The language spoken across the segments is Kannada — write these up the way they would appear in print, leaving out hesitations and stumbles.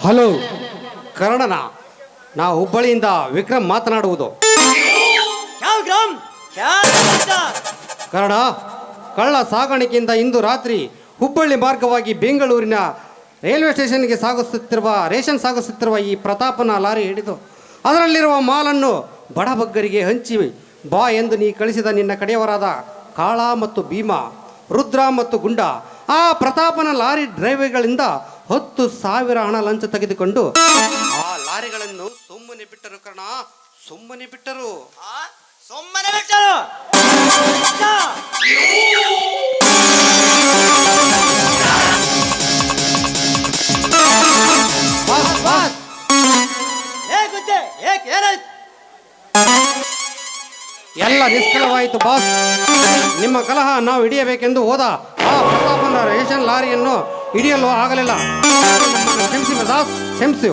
ಹಲೋ ಕರ್ಣನ, ನಾ ಹುಬ್ಬಳ್ಳಿಯಿಂದ ವಿಕ್ರಮ್ ಮಾತನಾಡುವುದು. ಕರ್ಣ, ಕಳ್ಳ ಸಾಗಾಣಿಕೆಯಿಂದ ಇಂದು ರಾತ್ರಿ ಹುಬ್ಬಳ್ಳಿ ಮಾರ್ಗವಾಗಿ ಬೆಂಗಳೂರಿನ ರೈಲ್ವೆ ಸ್ಟೇಷನ್ಗೆ ರೇಷನ್ ಸಾಗಿಸುತ್ತಿರುವ ಈ ಪ್ರತಾಪನ ಲಾರಿ ಹಿಡಿದು ಅದರಲ್ಲಿರುವ ಮಾಲನ್ನು ಬಡಬಗ್ಗರಿಗೆ ಹಂಚಿ ಬಾ ಎಂದು ನೀ ಕಳಿಸಿದ ನಿನ್ನ ಕಡೆಯವರಾದ ಕಾಳ ಮತ್ತು ಭೀಮ, ರುದ್ರ ಮತ್ತು ಗುಂಡ ಆ ಪ್ರತಾಪನ ಲಾರಿ ಡ್ರೈವರ್ಗಳಿಂದ 10,000 ಹಣ ಲಂಚ ತೆಗೆದುಕೊಂಡು ಆ ಲಾರಿಗಳನ್ನು ಸುಮ್ಮನೆ ಬಿಟ್ಟರು. ಕರ್ಣ, ಸುಮ್ಮನೆ ಬಿಟ್ಟರು. ಎಲ್ಲ ನಿಷ್ಫಲವಾಯಿತು ಬಾಸ್. ನಿಮ್ಮ ಕಲಹ ನಾವು ಹಿಡಿಯಬೇಕೆಂದು ಹೋದ ಆ ಪ್ರತಾಪನ ರೇಷನ್ ಲಾರಿಯನ್ನು ಹಿಡಿಯಲು ಆಗಲಿಲ್ಲ. ಕ್ಷಮಿಸಿ ಬಾಸ್, ಕ್ಷಮಿಸಿ.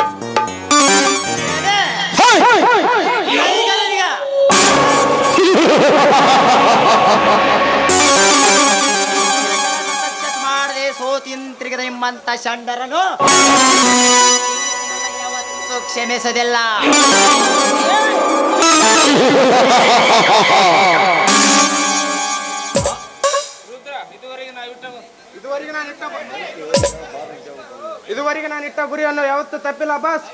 ಮಾಡದೆ ಸೋತಿಂತ್ರಿಗದ ನಿಮ್ಮಂತ ಶಂಡರನು ಯಾವತ್ತೂ ಕ್ಷಮಿಸೋದಿಲ್ಲ. ಇದುವರೆಗೆ ನಾನು ಇಟ್ಟ ಗುರಿಯನ್ನು ಯಾವತ್ತೂ ತಪ್ಪಿಲ್ಲ ಬಾಸ್.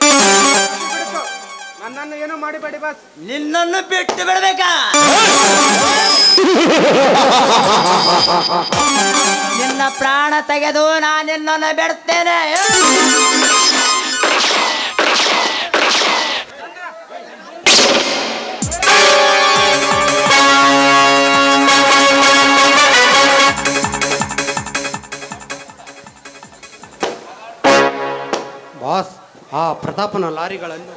ನನ್ನನ್ನು ಏನು ಮಾಡಿಬೇಡಿ ಬಾಸ್. ನಿನ್ನನ್ನು ಬಿಟ್ಟು ಬಿಡಬೇಕಾ? ನಿನ್ನ ಪ್ರಾಣ ತೆಗೆದು ನಾನು ನಿನ್ನನ್ನು ಬಿಡ್ತೇನೆ. ಬಾಸ್, ಆ ಪ್ರತಾಪನ ಲಾರಿಗಳನ್ನು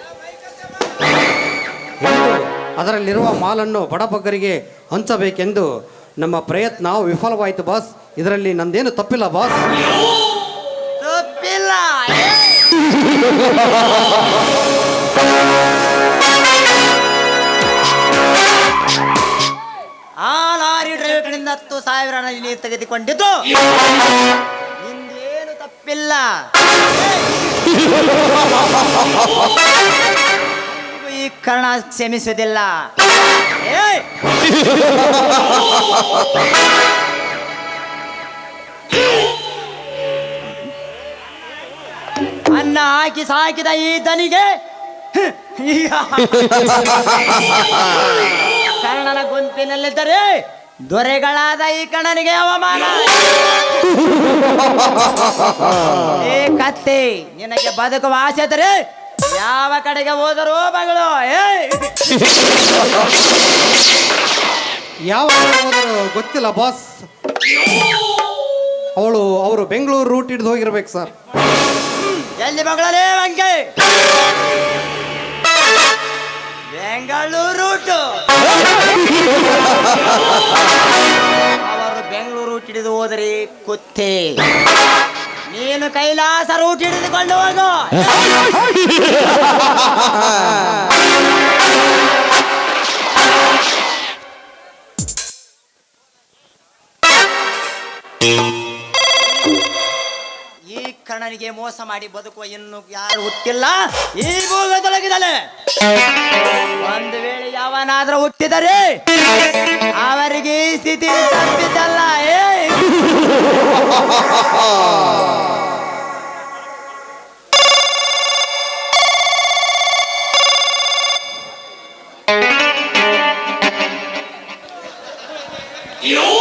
ಹಿಡಿದು ಅದರಲ್ಲಿರುವ ಮಾಲನ್ನು ಬಡಬಗ್ಗರಿಗೆ ಹಂಚಬೇಕೆಂದು ನಮ್ಮ ಪ್ರಯತ್ನ ವಿಫಲವಾಯಿತು ಬಾಸ್. ಇದರಲ್ಲಿ ನಂದೇನು ತಪ್ಪಿಲ್ಲ ಬಾಸ್. ತಪ್ಪಿಲ್ಲ. ಆ ಲಾರಿ ಡ್ರೈವರ್ಗಳಿಂದ 10,000 ನೀನು ತೆಗೆದುಕೊಂಡಿದ್ದು ನಿಂದೇನು ತಪ್ಪಿಲ್ಲ. ಈ ಕರ್ಣ ಕ್ಷಮಿಸುವುದಿಲ್ಲ. ಅನ್ನ ಹಾಕಿ ಸಾಕಿದ ಈ ದನಿಗೆ ಕರ್ಣನ ಗುಂಪಿನಲ್ಲಿದ್ದರೆ ದೊರೆಗಳಾದ ಈ ಕರ್ಣನಿಗೆ ಅವಮಾನ. ಏ ಕತ್ತೆ, ನಿನಗೆ ಬದುಕುವ ಆಸೆ ಇದ್ದರೆ ಯಾವ ಕಡೆಗೆ ಹೋದರೂ ಮಗಳು ಯಾವ ಹೋದರೂ ಗೊತ್ತಿಲ್ಲ ಬಾಸ್. ಅವರು ಬೆಂಗಳೂರು ರೂಟ್ ಹಿಡಿದು ಹೋಗಿರ್ಬೇಕು ಸರ್. ಎಲ್ಲಿ ಮಗಳೇ ಹಂಗೆ? ಬೆಂಗಳೂರು ರೂಟು. ಅವರು ಬೆಂಗಳೂರು ರೂಟ್ ಹಿಡಿದು ಹೋದರೆ ಕುತ್ತೆ, ನೀನು ಕೈಲಾಸ ರೂಟ್ ಹಿಡಿದುಕೊಂಡು ಹೋಗು. ಈ ಕರ್ಣನಿಗೆ ಮೋಸ ಮಾಡಿ ಬದುಕುವ ಇನ್ನು ಯಾರು ಹುಟ್ಟಿಲ್ಲ ಈ ಭೂಗತೊಳಗಿದಲೆ. ಒಂದು ವೇಳೆ ಯಾವನಾದ್ರೂ ಹುಟ್ಟಿದರೆ ಅವರಿಗೆ ಈ ಸ್ಥಿತಿ ತಪ್ಪಿದ್ದಲ್ಲ.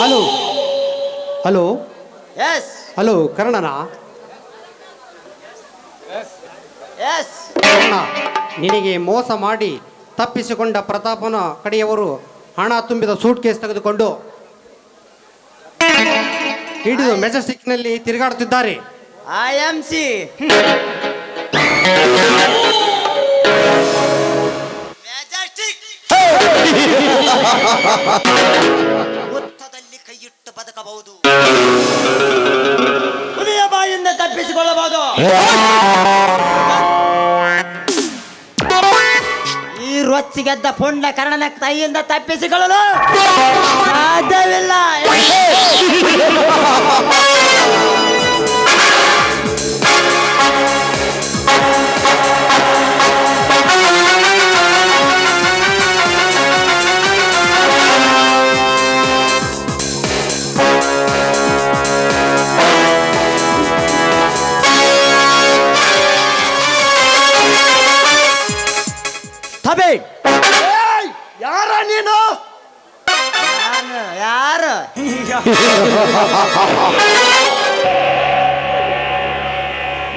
ಹಲೋ ಹಲೋ ಎಸ್ ಹಲೋ ಕರ್ಣನ, ಎಸ್ ಕರ್ಣ, ನಿನಗೆ ಮೋಸ ಮಾಡಿ ತಪ್ಪಿಸಿಕೊಂಡ ಪ್ರತಾಪನ ಕಡೆಯವರು ಹಣ ತುಂಬಿದ ಸೂಟ್ ಕೇಸ್ ತೆಗೆದುಕೊಂಡು ಹಿಡಿದು ಮೆಜೆಸ್ಟಿಕ್ನಲ್ಲಿ ತಿರುಗಾಡುತ್ತಿದ್ದಾರೆ. IMC ಹುತ್ತದಲ್ಲಿ ಕೈಯಿಟ್ಟು ಬದುಕಬಹುದು, ಹುಲಿಯ ಬಾಯಿಂದ ತಪ್ಪಿಸಿಕೊಳ್ಳಬಹುದು. ಈ ರೊಚ್ಚಿಗೆದ್ದ ಪುಂಡ ಕರ್ಣನ ಕೈಯಿಂದ ತಪ್ಪಿಸಿಕೊಳ್ಳಲು ಸಾಧ್ಯವಿಲ್ಲ.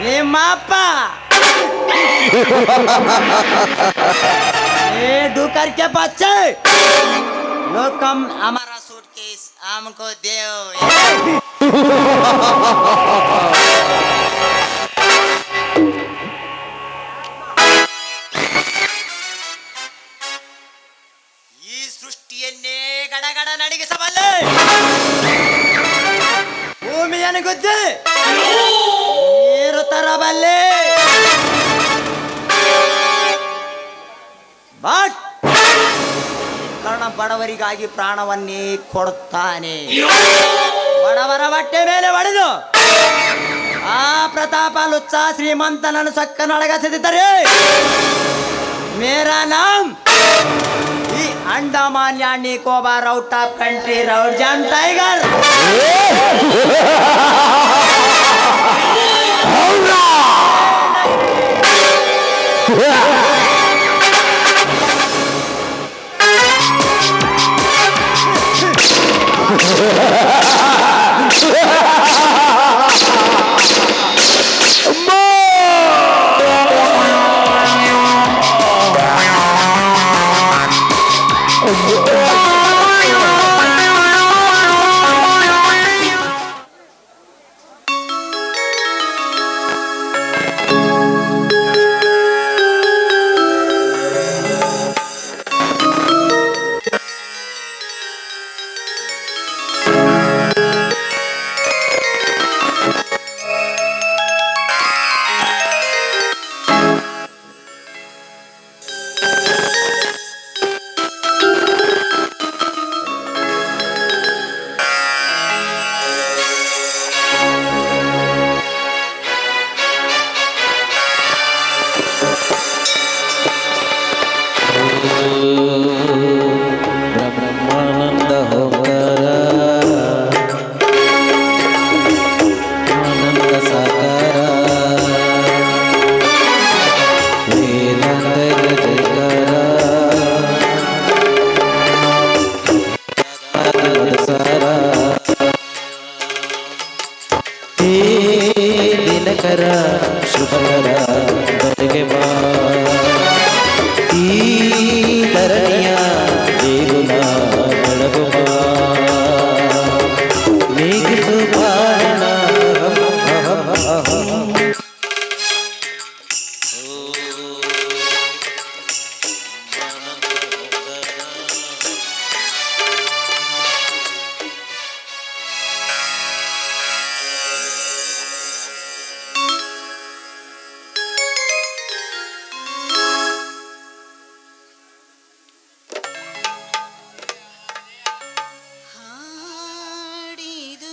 निम्माप्पा ए डुकर के बच्चे लोग कम हमारा सूटकेस हमको देओ ಈ ಸೃಷ್ಟಿಯನ್ನೇ ಗಡಗಡ ನಡಿಗಿಸಬಲ್ಲೆ ಭೂಮಿಯನ್ನು ಗುದ್ದಿ ನೀರು ತರಬಲ್ಲೆ ಬಟ್ ಕರ್ಣ ಬಡವರಿಗಾಗಿ ಪ್ರಾಣವನ್ನೇ ಕೊಡುತ್ತಾನೆ ಬಡವರ ಬಟ್ಟೆ ಮೇಲೆ ಹೊಡೆದು ಆ ಪ್ರತಾಪ ಲುಚ್ಚ ಶ್ರೀಮಂತನನ್ನು ಸಕ್ಕನೊಳಗಸಿದ್ದರೆ ಮೇರಾ ನಾಮ್ ಈ Andaman and Nicobar out of country ರೌಡ್ ಜಾಮ್ ಟೈಗರ್ ಬ್ರಹ್ಮಾನಂದ ಹೋಮಕಾರ ಆನಂದ ಸಾಕಾರ ವೇದಾಂತ ಜಯಕಾರ ಸಾರ ಹೇ ದಿನಕರ ಶುಭಕರ ಬರಿಗೆ ಬಾ ಈ ಧರಣಿಯ ದೇಗುಲ ಬೆಳಗುವ ಮೇಘಿಸು ಕಾರಣ ಹಾಡಿದು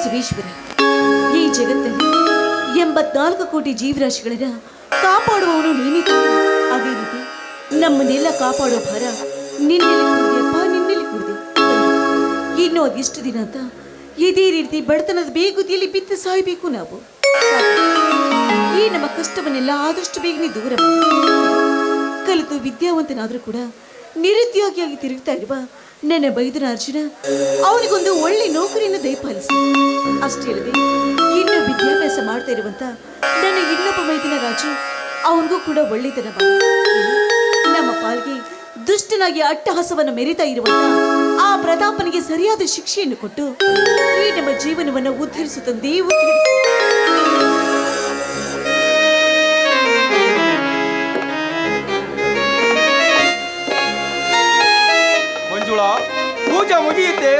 ಬಸವೇಶ್ವರ, ಈ ಜಗತ್ತಲ್ಲಿ 84 ಕೋಟಿ ಜೀವರಾಶಿಗಳನ್ನ ಕಾಪಾಡುವವನು ನೀನಿದ್ದು, ಅದೇ ರೀತಿ ನಮ್ಮನ್ನೆಲ್ಲ ಕಾಪಾಡೋ ಭಾರ ನಿನ್ನೆಲ್ಲಿ ಕೂಡಿದೆಯಪ್ಪ, ನಿನ್ನೆಲ್ಲಿ ಕೂಡಿದೆ. ಇನ್ನು ಅದಿಷ್ಟು ದಿನ ಅಂತ ಇದೇ ರೀತಿ ಬಡತನದ ಬೇಗುದಿಯಲ್ಲಿ ಬಿದ್ದು ಸಾಯಬೇಕು ನಾವು. ಈ ನಮ್ಮ ಕಷ್ಟವನ್ನೆಲ್ಲ ಆದಷ್ಟು ಬೇಗನೆ ದೂರ ಮಾಡಿ, ಕಲಿತು ವಿದ್ಯಾವಂತನಾದರೂ ಕೂಡ ನಿರುದ್ಯೋಗಿಯಾಗಿ ತಿರುಗ್ತಾ ಇರುವ ನನ್ನ ಬೈದನ ಅರ್ಜುನ, ಅವನಿಗೊಂದು ಒಳ್ಳೆ ನೌಕರಿಯನ್ನು ದಯಪಾಲಿಸಿ. ಅಷ್ಟೇ ಅಲ್ಲದೆ ಇನ್ನು ವಿದ್ಯಾಭ್ಯಾಸ ಮಾಡ್ತಾ ಇರುವಂತ ನನ್ನ ಇನ್ನೊಬ್ಬ ಮೈದಿನ ರಾಜು, ಅವನಿಗೂ ಕೂಡ ಒಳ್ಳೆತನ ಮಾಡಿ ನಮ್ಮ ಪಾಲ್ಗೆ ದುಷ್ಟನಾಗಿ ಅಟ್ಟಹಾಸವನ್ನು ಮೆರಿತಾ ಇರುವಂತ ಆ ಪ್ರತಾಪನಿಗೆ ಸರಿಯಾದ ಶಿಕ್ಷೆಯನ್ನು ಕೊಟ್ಟು ಈ ನಮ್ಮ ಜೀವನವನ್ನು ಉದ್ಧರಿಸುತ್ತಂದೇ ಉದ್ಧರಿಸಿ. ಮಂಜುಳಾ, ಪೂಜಾ ಮುಗಿಯುತ್ತೆ.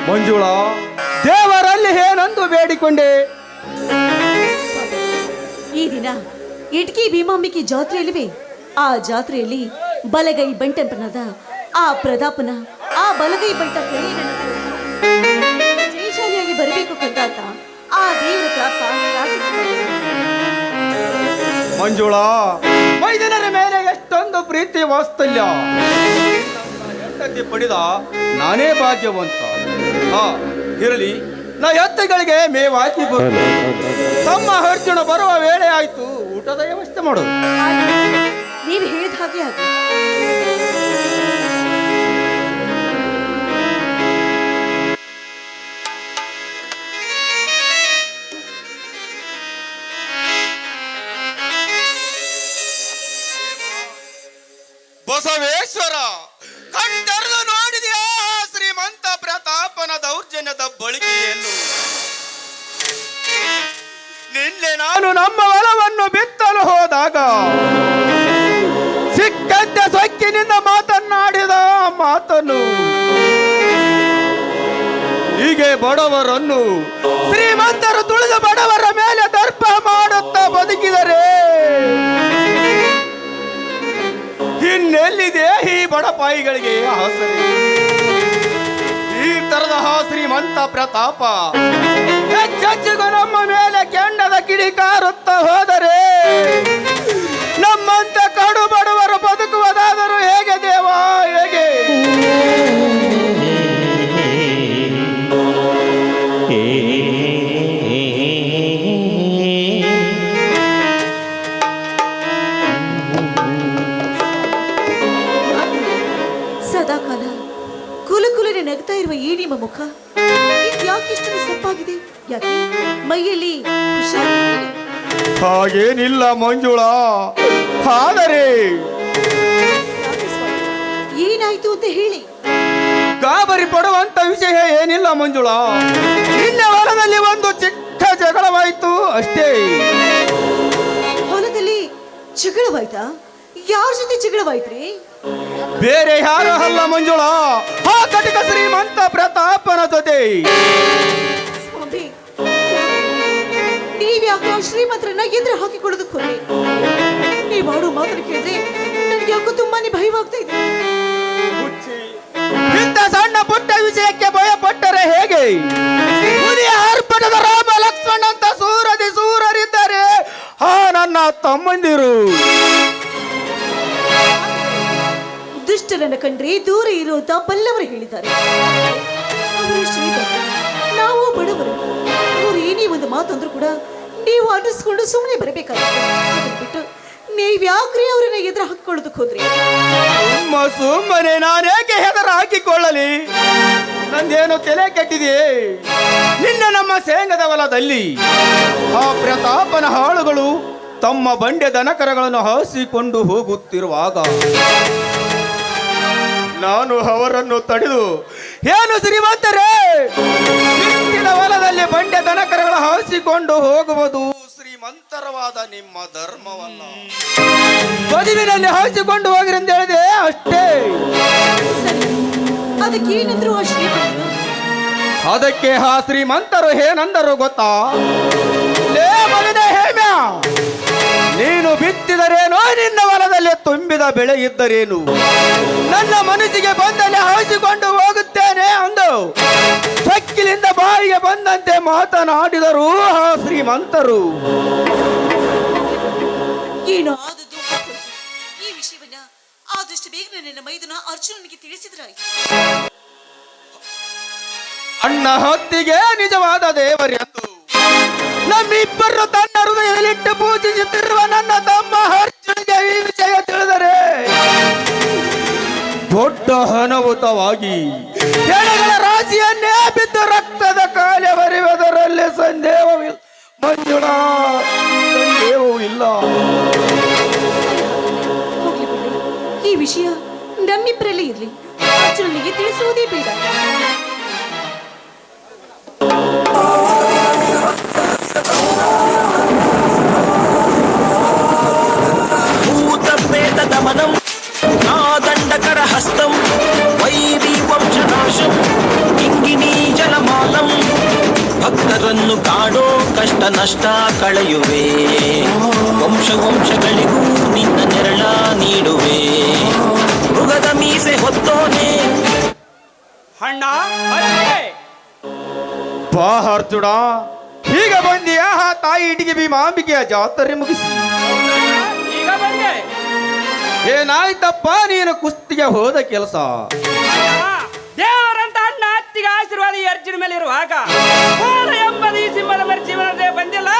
ಮಂಜುಳಾ, ದೇವರಲ್ಲಿ ಏನಂದು ಬೇಡಿಕೊಂಡೆ? ಈ ದಿನ ಇಟ್ಕಿ ಭೀಮಾಂಬಿಕೆ ಜಾತ್ರೆಯಲ್ಲಿವೆ. ಆ ಜಾತ್ರೆಯಲ್ಲಿ ಬಲಗೈ ಬಂಟಪ್ಪನಾದ ಆ ಪ್ರತಾಪನ ಆ ಬಲಗೈ ಬಂಟ ಕೈ ಜಯಶಾಲಿಯಾಗಿ ಬರಬೇಕು ಕಂದಾತ ಆ ದೇವರ ಮಂಜುಳಾ, ಮೈದನರ ಮೇಲೆ ಎಷ್ಟೊಂದು ಪ್ರೀತಿ ವಾತ್ಸಲ್ಯ. ಹೆಂಡತಿ ಪಡೆದ ನಾನೇ ಭಾಗ್ಯವಂತ. ಇರಲಿ, ನಾ ಎತ್ತಗಳಿಗೆ ಮೇವಾಕಿ ಬರು. ತಮ್ಮ ಅರ್ಜುನ ಬರುವ ವೇಳೆ ಆಯ್ತು, ಊಟದ ವ್ಯವಸ್ಥೆ ಮಾಡೋದು. ನೀವು ಹೇಳಿದ ಹಾಗೆ ಆಗಿ. ಬಸವೇಶ್ವರ, ಕಣ್ಣೆರೆದು ನೋಡಿದೆಯಾ ಶ್ರೀಮಂತ ಪ್ರತಾಪನ ದೌರ್ಜನ್ಯದ ಬಳಿಕೆಯನ್ನು? ನಿನ್ನೆ ನಾನು ನಮ್ಮ ಹೊಲವನ್ನು ಬಿತ್ತಲು ಹೋದಾಗ ಸಿಕ್ಕಂತೆ ಸೊಕ್ಕಿನಿಂದ ಮಾತನ್ನಾಡಿದ ಮಾತನ್ನು ಹೀಗೆ ಬಡವರನ್ನು ಶ್ರೀಮಂತರು ತುಳಿದ ಬಡವರ ಮೇಲೆ ದರ್ಪ ಮಾಡುತ್ತಾ ಬದುಕಿದರೆ ಇನ್ನೆಲ್ಲಿದೆ ಈ ಬಡಪಾಯಿಗಳಿಗೆ ಆಸರೆ? ಈ ತರದ ಶ್ರೀಮಂತ ಪ್ರತಾಪ ಹೆಚ್ಚೆಚ್ಚಿಗೂ ನಮ್ಮ ಮೇಲೆ ಕೆಂಡದ ಕಿಡಿಕಾರುತ್ತಾ ಹೋದರೆ ನಮ್ಮಂತ ಕಡು ಬಡವರು ಬದುಕುವುದಾದರೂ ಹೇಗೆ ದೇವಾ, ಹೇಗೆ? ಸದಾಕಾಲ ಕುಲುಕುಲನೆ ನಗ್ತಾ ಇರುವ ಈ ನಿಮ್ಮ ಮುಖ ಯಾಕೆಷ್ಟು ಸಪ್ಪಾಗಿದೆ? ಯಾಕೆ ಮೈಯಲ್ಲಿ ಹುಷಾರಿಲ್ಲ? ಹಾಗೇನಿಲ್ಲ ಮಂಜುಳಾ, ಆದರೆ ಏನಾಯ್ತು ಅಂತ ಹೇಳಿ. ಗಾಬರಿ ಪಡುವಂತ ವಿಷಯ ಏನಿಲ್ಲ ಮಂಜುಳಾ. ನಿನ್ನೆ ಹೊಲದಲ್ಲಿ ಒಂದು ಚಿಕ್ಕ ಜಗಳವಾಯ್ತು ಅಷ್ಟೇ. ಹೊಲದಲ್ಲಿ ಜಗಳವಾಯ್ತಾ? ಯಾರ ಜೊತೆ ಜಗಳವಾಯ್ತ್ರಿ? ಬೇರೆ ಯಾರು ಅಲ್ಲ ಮಂಜುಳಾ, ಆ ಕಟಕ ಶ್ರೀಮಂತ ಪ್ರತಾಪನ ಜೊತೆ. ಸ್ವಾಮಿ, ನೀವ್ಯಾಕೆ ಆ ಶ್ರೀಮಂತರನ್ನ ಎದುರು ಹಾಕಿಕೊಳ್ಳೋದಕ್ಕೆ ಹೋಗಿ? ನೀವು ಆಡೋ ಮಾತನ್ನು ಕೇಳಿದ್ರೆ ನನಗೆ ಯಾಕೋ ತುಂಬಾನೇ ಭಯವಾಗ್ತಾ ಇದೆ. ಇಂಥ ಸಣ್ಣ ಪುಟ್ಟ ವಿಷಯಕ್ಕೆ ಭಯಪಟ್ಟರೆ ಹೇಗೆ? ಅರ್ಪಣದ ರಾಮ ಲಕ್ಷ್ಮಣ ಅಂತ ಸೂರರಿದ್ದಾರೆ ಆ ನನ್ನ ತಮ್ಮಂದಿರು. ದುಷ್ಟರನ್ನ ಕಂಡ್ರೆ ದೂರ ಇರುವಂತ ಬಲ್ಲವರು ಹೇಳಿದ್ದಾರೆ. ಅವರು ಶ್ರೀಮಂತರು, ನಾವು ಬಡವರು. ಅವರು ಏನೇ ಒಂದು ಮಾತಂದ್ರೂ ಕೂಡ ನೀವು ಅನ್ನಿಸ್ಕೊಂಡು ಸುಮ್ಮನೆ ಬರಬೇಕಾಗುತ್ತೆ. ಬಿಟ್ಟು ನೀವ್ಯಾಕ್ರಿ ಅವರನ್ನ ಎದುರು ಹಾಕಿಕೊಳ್ಳೋದಕ್ಕೆ ಹೋದ್ರಿ? ಸುಮ್ಮನೆ ನಾನೇಕೆ ಹೆದರ ಹಾಕಿಕೊಳ್ಳಲಿ? ನಂದೇನು ತಲೆ ಕೆಟ್ಟಿದೆಯೇ? ನಿನ್ನೆ ನಮ್ಮ ಶೇಂಗದ ಹೊಲದಲ್ಲಿ ಆ ಪ್ರತಾಪನ ಹಾಳುಗಳು ತಮ್ಮ ಬಂಡೆ ದನಕರಗಳನ್ನು ಹಾಸಿಕೊಂಡು ಹೋಗುತ್ತಿರುವಾಗ ನಾನು ಅವರನ್ನು ತಡೆದು, ಏನು ಶ್ರೀಮಂತರೇ, ಬಿತ್ತಿದ ಹೊಲದಲ್ಲಿ ಬಂಡೆ ದನಕರಗಳ ಹಾಸಿ ಹಾಯಿಸಿಕೊಂಡು ಹೋಗುವುದು ಶ್ರೀಮಂತರವಾದ ನಿಮ್ಮ ಧರ್ಮವಲ್ಲ. ಮದುವಿನಲ್ಲಿ ಹಾಯಿಸಿಕೊಂಡು ಹೋಗಿರಿ ಅಂತ ಹೇಳಿದೆ ಅಷ್ಟೇ. ಸರಿ, ಅದಕ್ಕೇನಂದ್ರು ಆ ಶ್ರೀಮಂತರು? ಅದಕ್ಕೆ ಆ ಶ್ರೀಮಂತರು ಏನಂದರು ಗೊತ್ತಾ? ಲೇ ಮಗನೇ ಹೇಮ್ಯ, ನೀನು ಬಿತ್ತಿದರೇನೋ ನಿನ್ನ ಹೊಲದಲ್ಲಿ ತುಂಬಿದ ಬೆಳೆ ಇದ್ದರೇನು, ನನ್ನ ಮನಸ್ಸಿಗೆ ಬಂದಲ್ಲಿ ಹಾಯಿಸಿಕೊಂಡು ಹೋಗುತ್ತೇನೆ ಅಂದು ಸಕ್ಕಿಲಿಂದ ಬಾಯಿಗೆ ಬಂದಂತೆ ಮಾತನಾಡಿದರು ಆ ಶ್ರೀಮಂತರು. ಏನೋ ಆದದ್ದು ಆಗೋಯ್ತು. ಈ ವಿಷಯವನ್ನ ಆದಷ್ಟು ಬೇಗ ನನ್ನ ಮೈದುನ ಅರ್ಜುನನಿಗೆ ತಿಳಿಸಿದ್ರಾಯ್ತು. ಅಣ್ಣ ಹೊತ್ತಿಗೆ ನಿಜವಾದ ದೇವರೆಂದು ನಮ್ಮಿಬ್ಬರು ತನ್ನ ಹೃದಯದಲ್ಲಿಟ್ಟು ಪೂಜಿಸುತ್ತಿರುವ ನನ್ನ ತಮ್ಮ ಅರ್ಜುನಿಗೆ ಈ ವಿಷಯ ತಿಳಿದರೆ ದೊಡ್ಡ ಅನಾಹುತವಾಗಿ ಎಳೆಗಳ ರಾಶಿಯನ್ನೇ ಬಿದ್ದು ರಕ್ತದ ಕಾಲೆ ಬರೆಯುವುದರಲ್ಲಿ ಸಂದೇಹವಿಲ್ಲ. ಮಂಜುಳಾ, ಸಂದೇಹವೂ ಇಲ್ಲ. ಹೋಗ್ಲಿ ಬಿಡ್ರಿ, ಈ ವಿಷಯ ನಮ್ಮಿಬ್ಬರಲ್ಲೇ ಇರ್ಲಿ. ಅರ್ಜುನನಿಗೆ ತಿಳಿಸುವುದೇ ಬೇಡ. దమనం నాదండకర హస్తం వైరీ వంశనాశం కింగిణీ జలమాలం ಭಕ್ತರನ್ನು ಕಾಡೋ ಕಷ್ಟ ನಷ್ಟ ಕಳೆಯುವೆ ವಂಶ ವಂಶಗಳಿಗೂ ನಿನ್ನ ನೆರಳ ನೀಡುವೆ ಮೃಗದ ಮೀಸೆ ಹೊತ್ತೋನೆ ಅಣ್ಣ ಬಾ ಅರ್ಜುನ, ಈಗ ಬಂದಿಯಾ ಆ ತಾಯಿ ಇಟಿಗೆ ಭೀಮಾಂಬಿಕೆಯ ಜಾತ್ರೆ ಮುಗಿಸಿ? ಈಗ ಬಂದೆ. ಏನಾಯ್ತಪ್ಪ ನೀನು ಕುಸ್ತಿಗೆ ಹೋದ ಕೆಲಸ? ದೇವರಂತ ಅಣ್ಣ ಅತ್ತಿಗೆ ಆಶೀರ್ವಾದ ಈ ಅರ್ಜುನ ಮೇಲೆ ಇರುವಾಗ ಎಂಬುದು ಈ ಸಿಂಹದ ಮೇಲೆ ಜೀವನದೇ ಬಂದಿಲ್ಲ,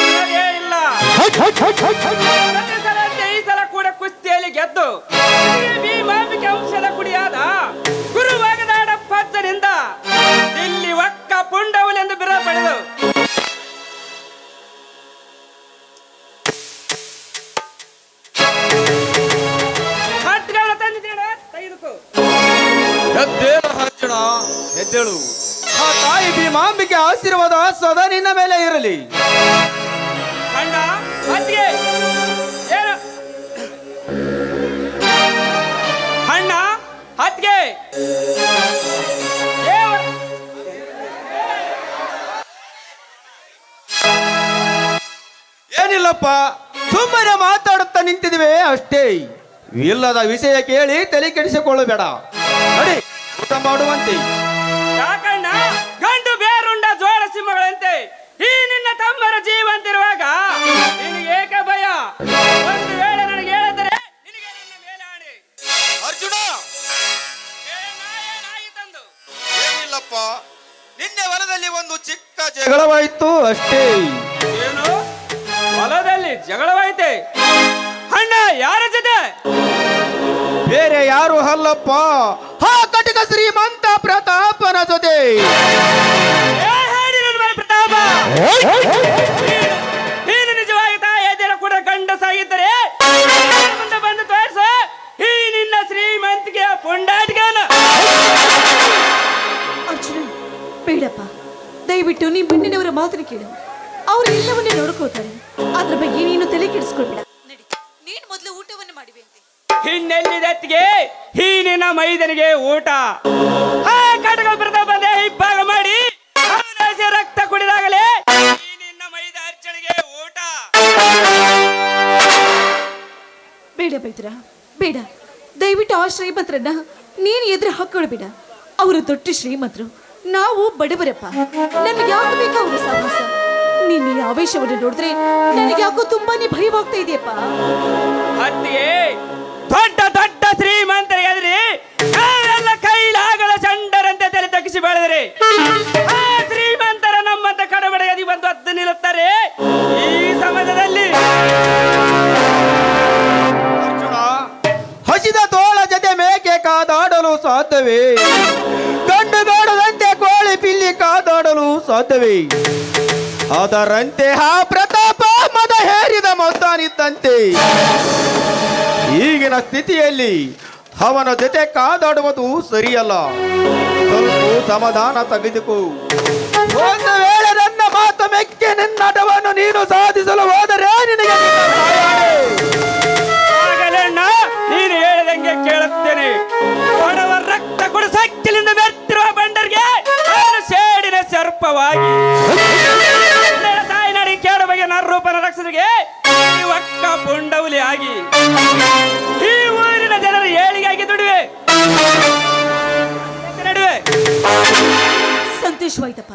ಇರೋದೇ ಇಲ್ಲ. ಪ್ರತಿ ಸಲದಂತೆ ಈ ಸಲ ಕೂಡ ಕುಸ್ತಿಯಲ್ಲಿ ಗೆದ್ದು ಭೀಮಾಂಬಿಕೆ ವಂಶದ ಕುಡಿಯಾದ ಗುರುವಾಗದಾಡ ಪಚ್ಚನಿಂದ ಇಲ್ಲಿ ಒಕ್ಕ ಪುಂಡವುಲೆಂದು ಬಿರ ಪಡೆದು ಎದ್ದೇಳು ಅರ್ಜುನ, ಎದ್ದೇಳು. ಆ ತಾಯಿ ಭೀಮಾಂಬಿಕೆ ಆಶೀರ್ವಾದ ಸದಾ ನಿನ್ನ ಮೇಲೆ ಇರಲಿ. ಅಣ್ಣ ಅತ್ತಿಗೆ ಏನು ಅಣ್ಣ ಅತ್ತಿಗೆ ಏನಿಲ್ಲಪ್ಪ, ಸುಮ್ಮನೆ ಮಾತಾಡುತ್ತಾ ನಿಂತಿದ್ವಿ ಅಷ್ಟೇ. ಇಲ್ಲದ ವಿಷಯ ಕೇಳಿ ತಲೆ ಕೆಡಿಸಿಕೊಳ್ಳಬೇಡ. ನಡಿ, ಊಟ ಮಾಡುವಂತೆ. ಯಾಕಣ್ಣ ಗಂಡು ಬೇರುಂಡ ಜೋಳ ಸಿಂಹಗಳಂತೆ ಈ ನಿನ್ನ ತಮ್ಮರ ಜೀವಂತಿರುವಾಗ ನಿನಗೆ ಏಕೆ ಭಯ? ಒಂದು ವೇಳೆ ನನಗೆ ಹೇಳಿದರೆ ನಿನಗೆ ನನ್ನ ಮೇಲೆ ಆಣೆ. ಅರ್ಜುನ, ಏನಾಯಿತಂದು? ಏನಿಲ್ಲಪ್ಪ, ನಿನ್ನೆ ಹೊಲದಲ್ಲಿ ಒಂದು ಚಿಕ್ಕ ಜಗಳವಾಯಿತು ಅಷ್ಟೇ. ಏನು ಹೊಲದಲ್ಲಿ ಜಗಳವಾಯ್ತೆ? ಅಣ್ಣ ಯಾರ ಜೊತೆ? ಬೇರೆ ಯಾರು ಅಲ್ಲಪ್ಪ, ಆ ಕಟಕ ಶ್ರೀಮಂತ ಪ್ರತಾಪನ ಜೊತೆ. ಪ್ರತಾಪ, ನೀನು ನಿಜವಾಗಿ ತಾಯಿಯರ ಕೂಡ ಗಂಡಸಾಗಿದ್ದರೆ ಮುಂದೆ ಬಂದು ತೋರಿಸ ಈ ನಿನ್ನ ಶ್ರೀಮಂತಿಕೆಯ ಪುಂಡಾಟಿಗಾನ. ಅರ್ಜುನ, ಬೇಡಪ್ಪ, ದಯವಿಟ್ಟು ನೀ ಬೆನ್ನಿನವರ ಮಾತನ್ನು ಕೇಳು. ಅವರು ಎಲ್ಲವನ್ನೇ ನೋಡ್ಕೋತಾರೆ. ಅದ್ರ ಬಗ್ಗೆ ನೀನು ತಲೆ ಕೆಡಿಸ್ಕೊಳ್ಬೇಡ. ನಡಿ, ನೀನು ಮೊದಲು ಊಟವನ್ನು ಮಾಡಿವೆ ಅಂತೆ. ಹಿನ್ನೆಲ್ಲಿದತ್ತಿಗೆ ಈ ನಿನ್ನ ಮೈದನಿಗೆ ಊಟ. ಆ ಕಟಕ ಪ್ರತಾಪ ಇಬ್ಬಾಗ ಮಾಡಿ ಅವನ ರಕ್ತ ಕುಡಿದಾಗಲೇ ಈ ನಿನ್ನ ಮೈದ ಅರ್ಜುನಿಗೆ ಊಟ. ಬೇಡ ಬೈದ್ರ, ಬೇಡ. ದಯವಿಟ್ಟು ಆ ಶ್ರೀಮಂತರನ್ನ ನೀನು ಎದುರು ಹಾಕೊಳ್ಬೇಡ. ಅವರು ದೊಡ್ಡ ಶ್ರೀಮಂತರು, ನಾವು ಬಡವರಪ್ಪ. ನನ್ಗೆ ಯಾಕೆ ಬೇಕಾ ಅವರು ಸಾಹಸ? ನಿನ್ನ ಈ ಆವೇಶವನ್ನು ನೋಡಿದ್ರೆ ನನಗೆ ಯಾಕೋ ತುಂಬಾನೇ ಭಯವಾಗ್ತಾ ಇದೆಯಪ್ಪ. ಅತ್ತಿಗೆ ದೊಡ್ಡ ದೊಡ್ಡ ಶ್ರೀಮಂತರಿಗೆ ಅದ್ರಿ ನಾವೆಲ್ಲ ಕೈಲಾಗದ ಚಂಡರಂತೆ ತಲೆ ತಗ್ಗಿಸಿ ಬೆಳೆದ್ರಿ. ಆ ಶ್ರೀಮಂತರ ನಮ್ಮಂತ ಕಡಬಡೆಯದಿ ಬಂದು ಅದ್ದು ನಿಲ್ಲುತ್ತಾರೆ ಈ ಸಮಾಜದಲ್ಲಿ. ಅರ್ಜುನ, ಹಸಿದ ತೋಳ ಜೊತೆ ಮೇಕೆ ಕಾದಾಡಲು ಸಾಧ್ಯವೇ? ಗಂಡುಗಾಡದಂತೆ ಕೋಳಿ ಪಿಲ್ಲಿ ಕಾದಾಡಲು ಸಾಧ್ಯವೇ? ಅದರಂತೆ ಆ ಪ್ರತಾಪ ಮದ ಹೇರಿದ ಮೊದ್ದಾನಿದ್ದಂತೆ ಈಗಿನ ಸ್ಥಿತಿಯಲ್ಲಿ ಅವನ ಜೊತೆ ಕಾದಾಡುವುದು ಸರಿಯಲ್ಲ. ಸ್ವಲ್ಪ ಸಮಾಧಾನ ತೆಗೆದುಕೋ. ಒಂದು ವೇಳೆ ನನ್ನ ಮಾತು ಮೆಕ್ಕೆ ನಿನ್ನ ಎದುರಿಗೆ ಈ ಒಕ್ಕ ಪುಂಡೌಲಿ ಆಗಿ ಈ ಊರಿನ ಜನರ ಏಳಿಗಾಗಿ ದುಡಿವೆ ನಡುವೆ. ಸಂತೋಷವಾಯ್ತಪ್ಪ,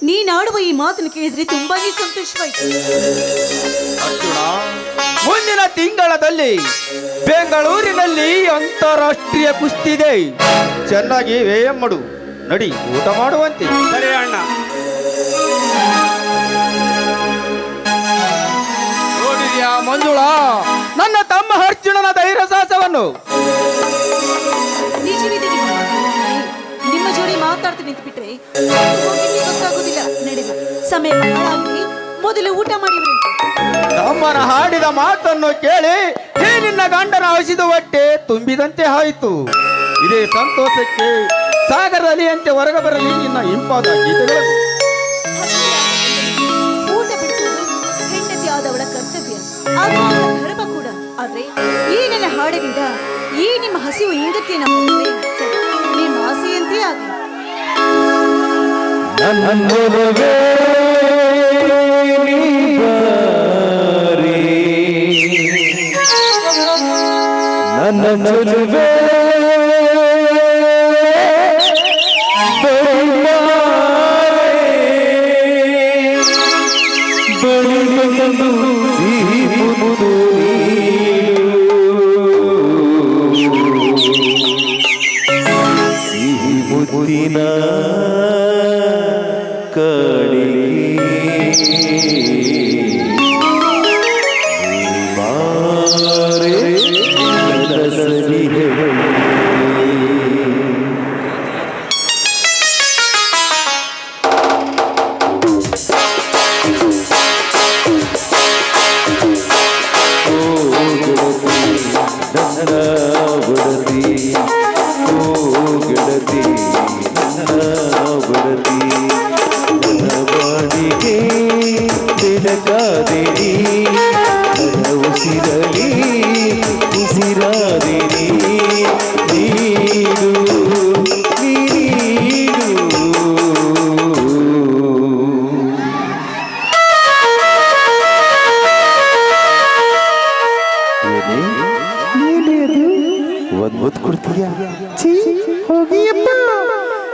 ನೀನಾಡುವ ಈ ಮಾತನ್ನು ಕೇಳಿದ್ರೆ ತುಂಬಾನೇ ಸಂತೋಷವಾಯ್ತು. ಅರ್ಜುನ, ಮುಂದಿನ ತಿಂಗಳಲ್ಲಿ ಬೆಂಗಳೂರಿನಲ್ಲಿ ಅಂತಾರಾಷ್ಟ್ರೀಯ ಕುಸ್ತಿ ಇದೆ. ಚೆನ್ನಾಗಿ ವ್ಯಾಯಾಮ ಮಾಡು. ನಡಿ, ಊಟ ಮಾಡುವಂತೆ. ಸರಿ ಅಣ್ಣ. ನೋಡಿದ್ಯಾ ಮಂಜುಳಾ, ನನ್ನ ತಮ್ಮ ಅರ್ಜುನನ ಧೈರ್ಯ ಸಾಹಸವನ್ನು? ನಿಜವಿದೆ ನಿಮ್ಮ ಜೋಡಿ ಮಾತಾಡ್ತಾ ನಿಂತು ಬಿಟ್ರೆ ಗೊತ್ತಾಗೋದಿಲ್ಲ. ನಡೆದು ಸಮಯ ಹಾಳಾಗಿ ಮೊದಲು ಊಟ ಮಾಡಿದ್ರಂತೆ. ತಮ್ಮನ ಹಾಡಿದ ಮಾತನ್ನು ಕೇಳಿ ಈ ನಿನ್ನ ಗಂಡನ ಹಸಿದು ಹೊಟ್ಟೆ ತುಂಬಿದಂತೆ ಆಯಿತು. ಇದೇ ಸಂತೋಷಕ್ಕೆ ಸಾಗರದಲ್ಲಿ ಅಂತೆ ಹೊರಗೆ ಬರಲಿ ನಿನ್ನ ಇಂಪಾದ ಗೀತೆಗಳು. ಊಟ ಬಿಡಿಸುವುದು ಹೆಂಡತಿ ಆದವಳ ಕರ್ತವ್ಯ, ಅದು ಅವಳ ಧರ್ಮ ಕೂಡ. ಆದ್ರೆ ಈ ನನ್ನ ಹಾಡಿನಿಂದ ಈ ನಿಮ್ಮ ಹಸಿವು ಇಂಗತ್ತೆಯನ್ನು ನಿಮ್ಮ ಆಸೆಯಂತೆ ಆಗಲಿ.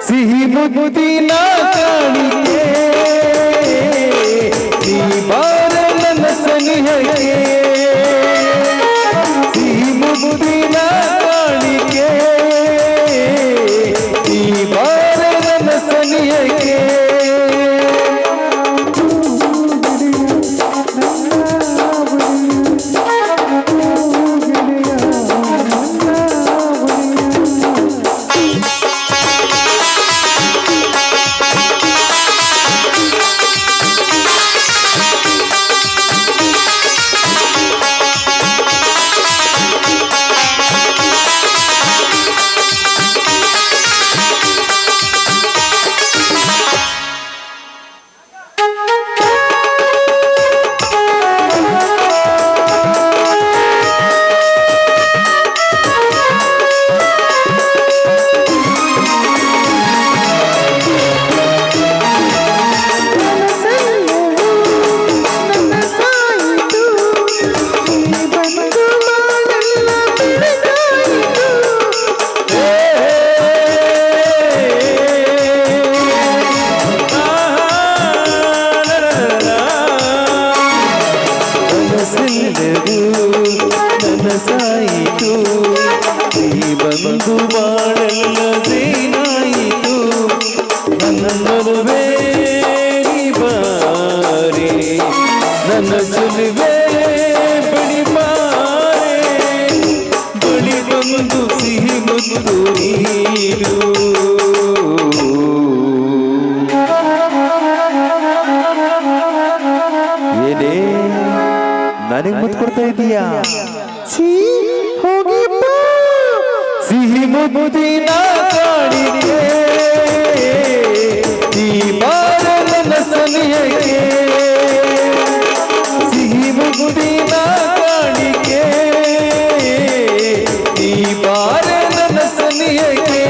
ಸಿಹಿ ಮುಗುದಿನ ಕಾಣಿಕೆ ನೀ ಬಾರ ನನ್ನ ಸನಿಹಕ್ಕೆ, ಸಿಹಿ ಮುಗುದಿನ ಕಾಣಿಕೆ ನೀ ಬಾರ ನನ್ನ ಸನಿಹಕ್ಕೆ. ನನಸಾಯಿತು ಈ ಬಂದು ಬಾಳಲ್ಲದೇನಾಯಿತು ನನ್ನ ನಡುವೆ ಬಾರೆ ನನ್ನ ಸುಲಿವೆ ಬಳಿ ಬಾರೆ ಬಳಿ ಬಂದು ಸಿಹಿ ಮುತ್ತು ನೀರು. ಏನೇ ನನಗೆ ಮುತ್ತು ಕೊಡ್ತಾ ಇದೀಯಾ? ಸಿಹಿ ಮುದಿನ ಕಾಣಿಕೆ ನೀ ಬಾರ ನನ್ನ ಸನಿಹಕ್ಕೆ, ಸಿಹಿ ಮುದಿನ ಕಾಣಿಕೆ ನೀ ಬಾರ ನನ್ನ ಸನಿಹಕ್ಕೆ.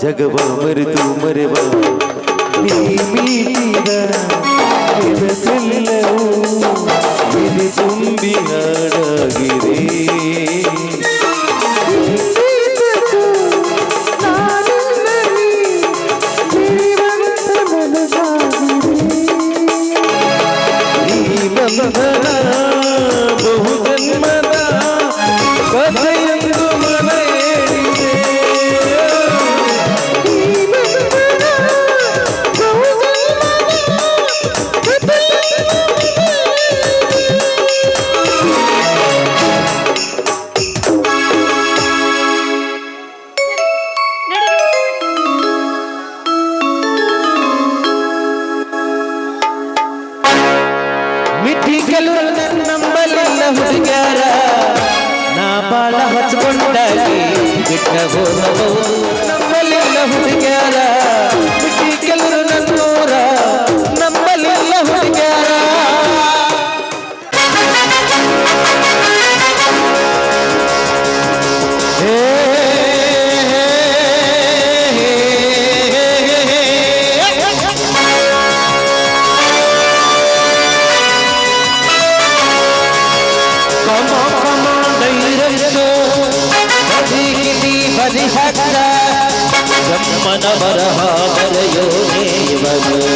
ಜಗವ ಮರೆತು ಮರೆವ ನೀ ಮೀಟಿದ ಕೆಲಸೆಲ್ಲವೂ ಎದೆ ತುಂಬಿ ಹಾಡಾಗಿದೆ ಬಂಧನ ಬಹುಜನ್ಮದ ಕಥೆಯೆಂದು ಮನ ಹೇಳಿದೆ ಮಿಟ್ಟಿಕಲು ನಂಬಲಿಲ್ಲ ಹುಡುಗ್ಯಾರ ನಾ ಬಾಳ ಹಚ್ಕೊಂಡಾಗಿ ಬಿಟ್ಟ ಹೋಗಬಹುದು ನಂಬಲಿಲ್ಲ ಹುಡುಗ್ಯಾರ ಮಿಟ್ಟಿಕಲು ನನ್ನೂರ ನಂಬಲಿಲ್ಲ ಹುಡುಗ್ಯಾರ ಜಮ್ಮನ ಬರಹ ಬರೆಯೋನೇ ಇವರು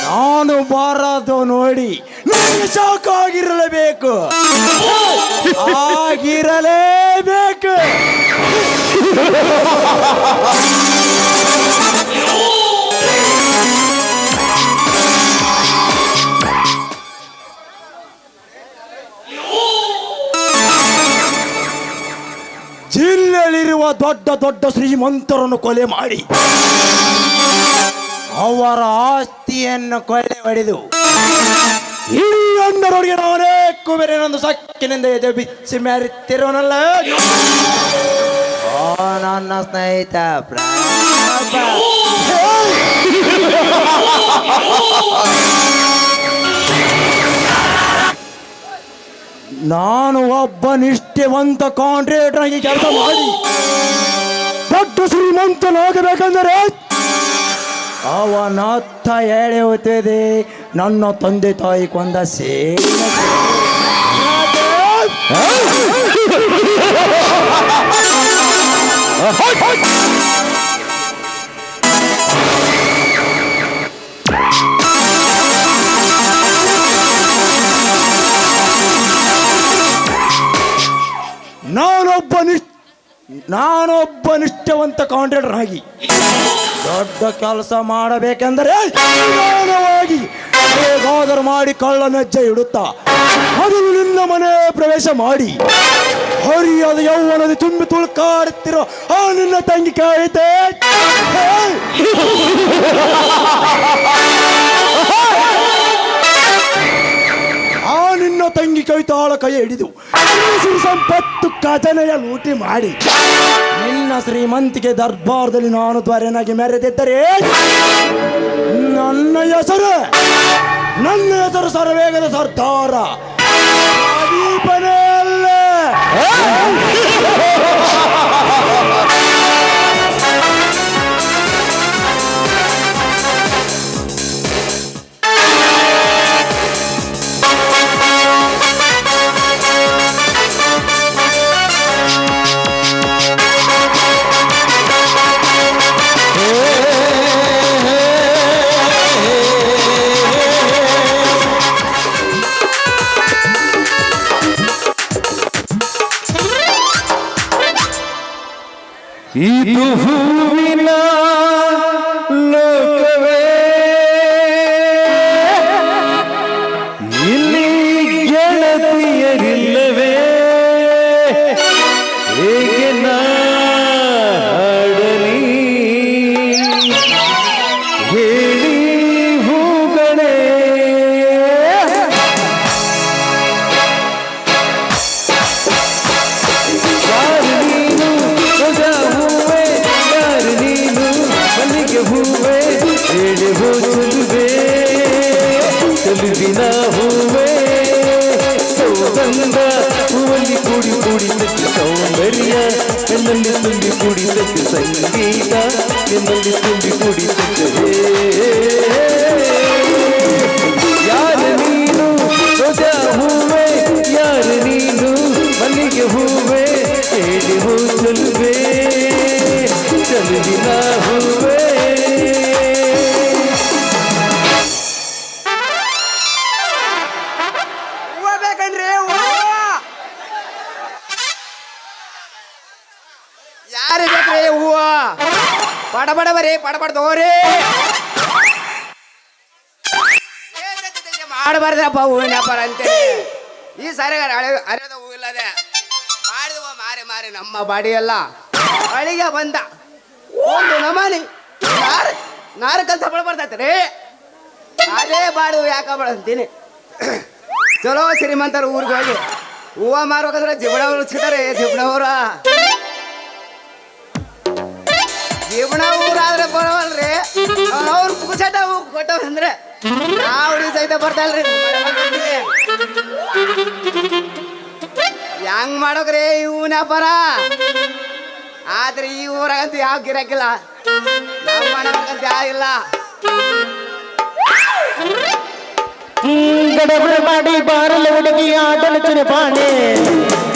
ನಾನು ಬಾರದು ನೋಡಿ ನನಗೆ ಶಾಕ್ ಆಗಿರಲೇಬೇಕು ಆಗಿರಲೇಬೇಕು ಜಿಲ್ಲೆಯಲ್ಲಿರುವ ದೊಡ್ಡ ದೊಡ್ಡ ಶ್ರೀಮಂತರನ್ನು ಕೊಲೆ ಮಾಡಿ ಅವರ ಆಸ್ತಿಯನ್ನು ಕೊಳ್ಳೆ ಹೊಡೆದು ಇಡೀ ಅಂದರೊಳಗೆ ನಾನೇ ಕುಬೇರನೊಂದು ಸಕ್ಕಿನಿಂದ ಎದೆ ಬಿಚ್ಚಿ ಮೆರೆತಿರೋನಲ್ಲ ನನ್ನ ಸ್ನೇಹಿತ ನಾನು ಒಬ್ಬ ನಿಷ್ಠೆವಂತ ಕಾಂಟ್ರಾಕ್ಟರ್ ಆಗಿ ಕೆಲಸ ಮಾಡಿ ದೊಡ್ಡ ಶ್ರೀಮಂತನಾಗಬೇಕಂದರೆ ಅವನತ್ತ ಎಳೆಯುತ್ತಿದೆ ನನ್ನ ತಂದೆ ತಾಯಿ ಕೊಂದ ನಾನೊಬ್ಬ ನಿಷ್ಠೆವಂತ ಕಾಂಟ್ರಾಕ್ಟರ್ ಆಗಿ ದೊಡ್ಡ ಕೆಲಸ ಮಾಡಬೇಕೆಂದರೆ ನಿಧಾನವಾಗಿ ಹೇಗಾದರೂ ಮಾಡಿ ಕಳ್ಳನ ಹೆಜ್ಜೆ ಇಡುತ್ತಾ ಅದನ್ನು ನಿನ್ನ ಮನೆ ಪ್ರವೇಶ ಮಾಡಿ ಹರಿಯಾದ ಯೌವನದ ತುಂಬಿ ತುಳುಕಾಡುತ್ತಿರೋ ಆ ನಿನ್ನ ತಂಗಿ ಕಾಯಿತೆ ಆ ನಿನ್ನ ತಂಗಿ ಕವಿತಾಳ ಕೈ ಹಿಡಿದು ಸಂಪತ್ತು ಖಜನೆಯ ಲೂಟಿ ಮಾಡಿ ನಿನ್ನ ಶ್ರೀಮಂತಿಗೆ ದರ್ಬಾರದಲ್ಲಿ ನಾನು ತ್ವರೆನಾಗಿ ಮೆರೆದಿದ್ದರೆ ನನ್ನ ಹೆಸರು ಸರ್ವೇಗದ ಸರ್ದಾರ ದೀಪನೇ ಅಲ್ಲ. ಇದು ಹೂವಿನ ಲೋಕವೇ ಇಲ್ಲಿ ಗೆಳತಿಯರಿಲ್ಲವೇ ಹೇಗೆ ನಾಡಲಿ ಹೇಳಿ ಹೂಗಳೇ ಯಾರು ನೀನು ರೋಜಾ ಹೂವೇ ಯಾರು ನೀನು ಮಲ್ಲಿಗೆ ಹೂವೇ ಹೇಳಿ ಹೋಚುವೆ ಚೆಲುವಿನ ಹೂವೇ ಸೌಗಂಧ ಹೂವಲ್ಲಿ ಕೂಡಿ ಕೂಡಿ ತಚ್ಚಿ ಸೌಂದರ್ಯ ಎನ್ನಲ್ಲಿ ತುಂಬಿ ಕೂಡಿ ತಚ್ಚಿ ಸಂಗೀತ ಎನ್ನಲ್ಲಿ ತುಂಬಿ ಕೂಡಿ ತಚ್ಚವೇ ಯಾರು ನೀನು ರೋಜಾ ಹೂವೇ ಯಾರು ನೀನು ಮಲ್ಲಿಗೆ ಹೂವೇ ಹೇಳಿ ಹೂ ಚೆಲುವೆ ಚೆಲುವಿನ ಹೂವೇ ಹೂವ ಬೇಕನ್ರಿ ಯಾರು ಬೇಕ್ರಿ ಹೂವ ಪಡ ಪಡ ಬರೀ ಪಡ ಪಡ ತಗೋರಿ ಮಾಡಬಾರ್ದಪ್ಪ ಹೂವಿನ ವ್ಯಾಪಾರ ಅಂತೇಳಿ ಈ ಸಾರಿ ಅರೆದ ಹೂ ಇಲ್ಲದೆ ಮಾಡಿದವ ಮಾರಿ ಮಾರಿ ನಮ್ಮ ಬಾಡಿ ಎಲ್ಲ ಅಳಿಗೆ ಬಂದ ಒಂದು ನಮನಿ ನಾರು ಕೆಲಸ ಬರ್ತೈತ್ರಿ ಅದೇ ಬಾಡು ಯಾಕ ಅಂತೀನಿ ಚಲೋ ಶ್ರೀಮಂತರ ಊರಿಗೆ ಹೋಗಿ ಹೂವ ಮಾರ್ಬೇಕಂದ್ರೆ ಜಿಬಣವ್ರು ಸಿಗ್ತಾರೆ ಜಿಬಣವ್ರ ಜಿಬಣ ಊರಾದ್ರೆ ಬರೋವಲ್ರಿ ಅವ್ರು ಪುಕ್ಸಟ ಹೂ ಕೊಟ್ಟವ್ರಂದ್ರೆ ನಾವು ಸಹಿತ ಬರ್ತಾ ಇಲ್ರಿ ಹೆಂಗ್ ಮಾಡೋಕ್ರಿ ಹೂವಿನ ವ್ಯಾಪಾರ ಆದ್ರೆ ಈ ಊರಾಗಂತೂ ಯಾವ ಗಿರಾಕಿಲ್ಲ ನಾವು ಮಾಡೋಕಂತ ಯಾವ ಇಲ್ಲ ಗಡಬಡ ಮಾಡಿ ಬಾರಲ ಹುಡುಗಿ ಆಟನ ಚುನಪಾನೆ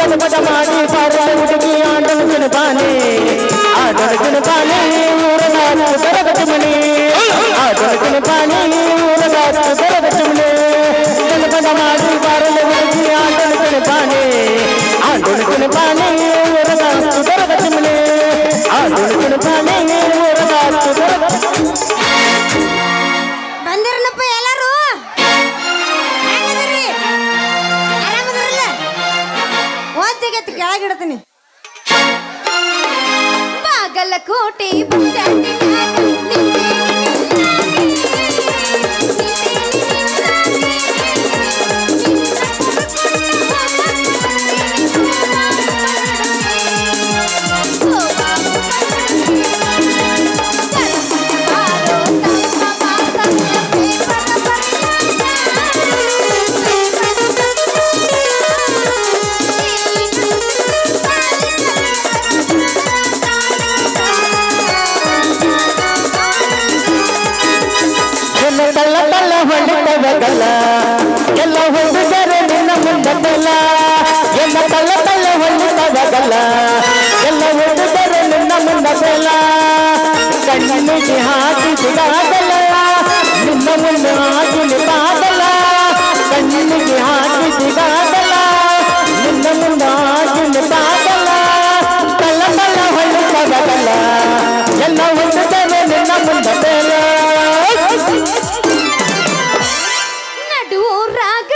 ಗಡಬಡ ಮಾಡಿ ಬಾರಲ ಹುಡುಗಿ ಆಟನ ಚುನಪಾನೆ ಆಟನ ಚುನಪಾನೆ ಊರಗಾರ ಬರಗಟ ಮನೆ ಆಟನ ಚುನಪಾನೆ ಊರಗಾರ ಬರಗಟ ಮನೆ ಗಡಬಡ ಮಾಡಿ ಬಾರಲ ಹುಡುಗಿ ಆಟನ ಚುನಪಾನೆ ಆಟನ ಚುನಪಾನೆ ಊರಗಾರ ಬರಗಟ ಮನೆ ಆಟನ ಚುನಪಾನೆ ಊರಗಾರ ಬರಗಟ ಬಂದಿರನಪ್ಪ ಎಲ್ಲಾರು ಹೆಂಗದಿರಿ ಆರಾಮದಿರಲ್ಲ ಓದ್ಜಗತ್ತು ಕೆಳಗಿಡ್ತೀನಿ ಬಾಗಲಕೋಟೆ ಎಲ್ಲ ಹುಡುಗರು ನಿನ್ನ ಮುಂದಲ್ಲ ಎಲ್ಲ ತಲ್ಲ ತಲ್ಲ ಹೊಂದಿದವಗಲ್ಲ ಎಲ್ಲ ಹುಡುಗರು ನಿನ್ನ ಮುಂದಲ್ಲ ಕಣ್ಣಿಗೆ ಹಾಕಿ ಸಿಗಾಗಲ್ಲ ನಿನ್ನ ಮುಂದೆ ಹಾಕಿ ನಿಂತಾಗಲ್ಲ ಕಣ್ಣಿಗೆ ಹಾಕಿ ಸಿಗಾಗಲ್ಲ ನಿನ್ನ ಮುಂದೆ ಹಾಕಿ ನಿಂತಾಗಲ್ಲ ತಲ್ಲ ತಲ್ಲ ಹೊಂದಿದವಗಲ್ಲ ಎಲ್ಲ ಹುಡುಗರು ನಿನ್ನ ಮುಂದಲ್ಲ ನಡುವು ರಾಗ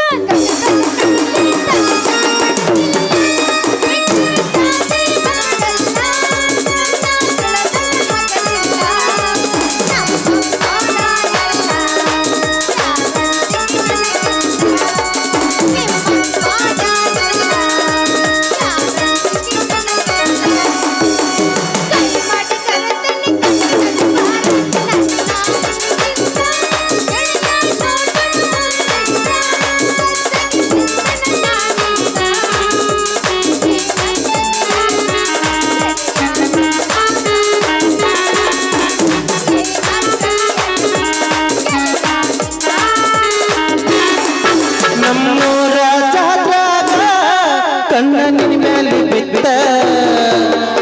ಮೇಲೆ ಬಿದ್ದ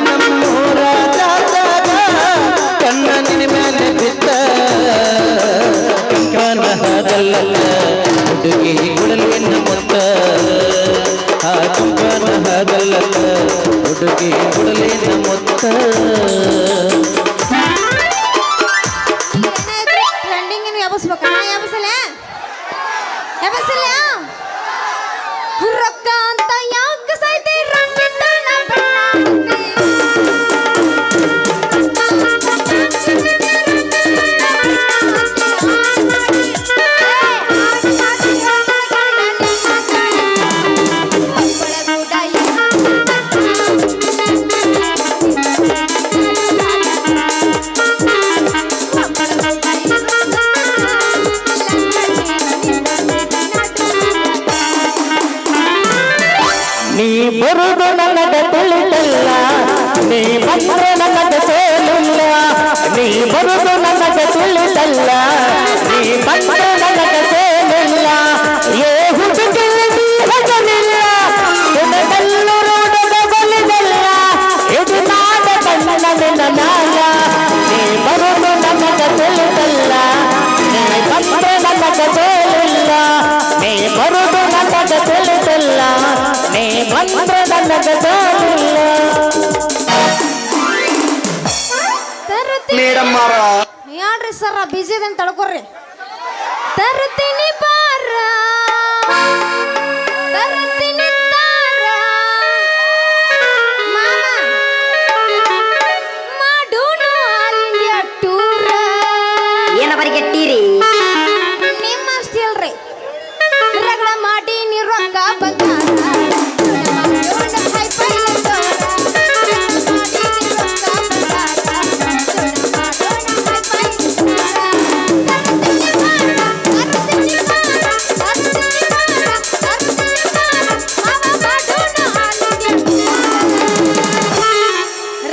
ನಮ್ಮೂರ ಜಾತ್ಯಾಗ ಕಣ್ಣ ನಿನ್ನ ಮೇಲೆ ಬಿದ್ದ ಕಂಕಣ ಹಾದಲ್ಲ ಹುಡುಗಿ ಕೊಡಲಿನ ಮುತ್ತ ಆ ಕಂಕಣ ಹಾದಲ್ಲ ಹುಡುಗಿ ಕೊಡಲಿನ ಮುತ್ತ ಟ್ರೆಂಡಿಂಗ್ ಯಾಬಸ್ಬೇಕ ಯಾಬಸಲ್ಲ ಯಾಬಸಲ್ಲ ರೊಕ್ಕ ಅಂತ ಯಾಕೆ ಸೈತೆ ರಂಗಿತನ ನೀ ಬರುದು ನನಗೆ ತಿಳಿದಿಲ್ಲ ನೀ ಬಂದ್ರೆ ನನಗೆ ಸೋಲಿಲ್ಲ ನೀ ಬರುದು ನನಗೆ ತಿಳಿದಲ್ಲ ನೀ ಬಂದ್ರೆ ನನಗೆ ಸೋಲಿಲ್ಲ ಏ ಹುಡುಗಿ ಭಜನಿಲ್ಲ ಹುಡುಗಲ್ಲರೂ ಬಲಿದಲ್ಲ ಇದು ನಾಡ ಕಣ್ಣ ನಿನ್ನ ನ್ಯಾಯ ನೀ ಬರುದು ನನಗೆ ತಿಳಿದಲ್ಲ ನೀ ಬಂದ್ರೆ ನನಗೆ ಸೋಲಿಲ್ಲ ನೀ ಬರುದು ನನಗೆ ತಿಳಿದಿಲ್ಲ ನೀ ಬಂದ್ರೆ ನನಗೆ ಸೋಲಿಲ್ಲ ಮೇಡಮ್ ಯಾಡ್ರಿ ಸರ ಬಿಜಿ ಇದನ್ ತಡ್ಕೊರ್ರಿ ತರ್ತೀನಿ ಬಾರ ತರ್ತೀನಿ ತಾರ ಮಾಮ ಮಾಡೋನು ಆಲ್ ಇಂಡಿಯಾ ಟೂರ್ ಏನ ಬರಿಗೆಟ್ಟಿರಿ ನಿಮ್ಮಷ್ಟೇ ಅಲ್ರಿ ರಗಡ ಮಾಡಿ ನೀ ರೊಕ್ಕ ಬಂಗಾರ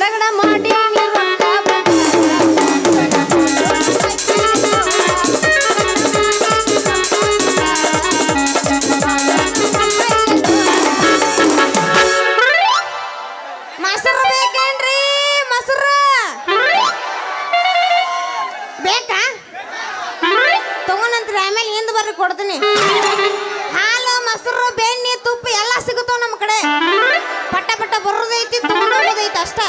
ರಗಡ ಮಾಡಿ ನೀ ರೊಕ್ಕ ಮೊಸರು ಬೇಕೇನ್ರಿ ಮೊಸರು ಬೇಕಾ ತಗೊಂಡಂತ್ರಿ ಆಮೇಲೆ ಹಿಂದ್ ಬರ್ರಿ ಕೊಡ್ತೀನಿ ಹಾಲು ಮೊಸರು ಬೆಣ್ಣೆ ತುಪ್ಪ ಎಲ್ಲ ಸಿಗುತ್ತಾವ ನಮ್ಮ ಕಡೆ ಪಟ್ಟ ಪಟ್ಟ ಬರೋದೈತಿ ತಗೊಂಡು ಹೋಗೋದೈತಿ ಅಷ್ಟ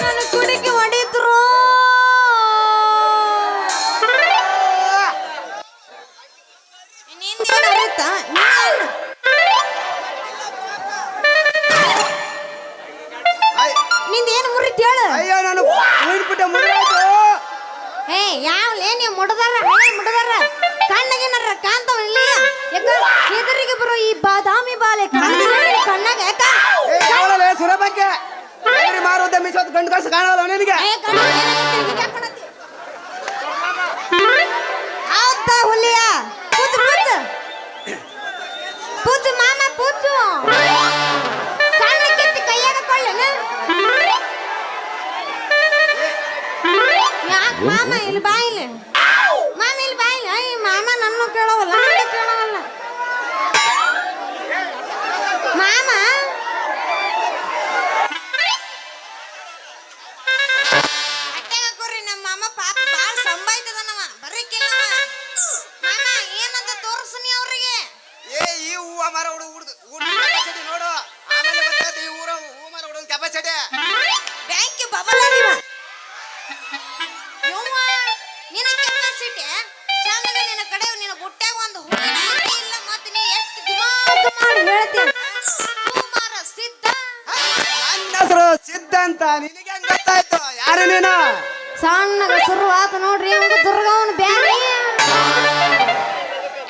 ನನ್ನ ಕುಡಿಗೆ ಹೊಡಿದ್ರು ನಿಂದೇನು ಅರಿತಾ ನಿಂದೇನು ಮುರಿತ್ ಹೇಳು ಅಯ್ಯೋ ನಾನು ಉಳಿದ್ಬಿಟ್ಟೆ ಮುರಿದಾಯ್ತು ಏ ಯಾವ್ಲೇ ನೀವು ಮುಡದಾರ ಮುಡದಾರ ಕಣ್ಣಗೇನಾರ ಕಾಂತವ ಇಲ್ಲ ಯಾಕ ಎದುರಿಗೆ ಬರೋ ಈ ಬಾದಾಮಿ ಬಾಲೆ ಕಣ್ಣಾಗ ಯಾಕ ಯಾವಳಲೆ ಸುರಬಕ್ಕೆ ಎದುರಿ ಮಾರುವುದ ಮಿಸೋದು ಗಂಡು ಕಳ್ಸ ಕಾಣಲ್ಲ ನಿನಗೆ ಹೌದಾ ಹುಲಿಯ ಪೂಜು ಪೂಜು ಪೂಜು ಮಾಮ ಪೂಜು ಕಣ್ಣ ಕಿತ್ತಿ ಕೈಯಾಗ ಕೊಳ್ಳೇನ ಯಾಕೆ ಮಾಮ ಇಲ್ಲಿ ಬಾ ಇಲ್ಲಿ ಮಾಮ ಇಲ್ಲಿ ಬಾ ಇಲ್ಲಿ ಅಯ್ಯ ಮಾಮ ನನ್ನ ಕೇಳವಲ್ಲ ನನಗೆ ಕೇಳವಲ್ಲ ಮಾಮ ಅಟ್ಟೆಗ ಕೊರ್ರಿ ನಮ್ಮ ಮಾಮ ಪಾಪ ಬಾಳ ಸಂಬಾಯ್ತದನವ ಬರ್ರಿಕ್ಕಿಲ್ಲವ ಮಾಮ ಏನಂತ ತೋರ್ಸನಿ ಅವ್ರಿಗೆ ಏ ಈ ಹೂವ ಮರ ಹುಡುಗ ಕೆಪಾಸಿಟಿ ನೋಡು ಆಮೇಲೆ ಗೊತ್ತಾಗುತ್ತೆ ಈ ಊರ ಹೂ ಮರ ಹುಡುಗ ಕೆಪಾಸಿಟಿ ಬ್ಯಾಂಕ್ ಬಬಲ ಯವ್ವ ನಿನ್ನ ಕೆಪಾಸಿಟಿ ಚಂದಗ ನಿನ್ನ ಕಡೆ ನಿನ್ನ ಬುಟ್ಟ್ಯಾಗ ಒಂದು ಹೂವಿನ ಅಂಗಿ ಇಲ್ಲ ಮತ್ತೆ ನೀ ಎಷ್ಟು ದಿಮಾಕ್ ಮಾಡಿ ಹೇಳ್ತೀನಿ ಹೂ ಮಾರ ಸಿದ್ಧ ನನ್ನ ಹೆಸರು ಸಿದ್ಧ ಅಂತ ನಿನಗೆ ಹೆಂಗ್ ಗೊತ್ತಾಯ್ತು ಯಾರು ನೀನು ಸಣ್ಣಗ ಶುರುವಾತ ನೋಡ್ರಿ ಅವ್ನು ದುರ್ಗವನ್ ಬ್ಯಾನಿ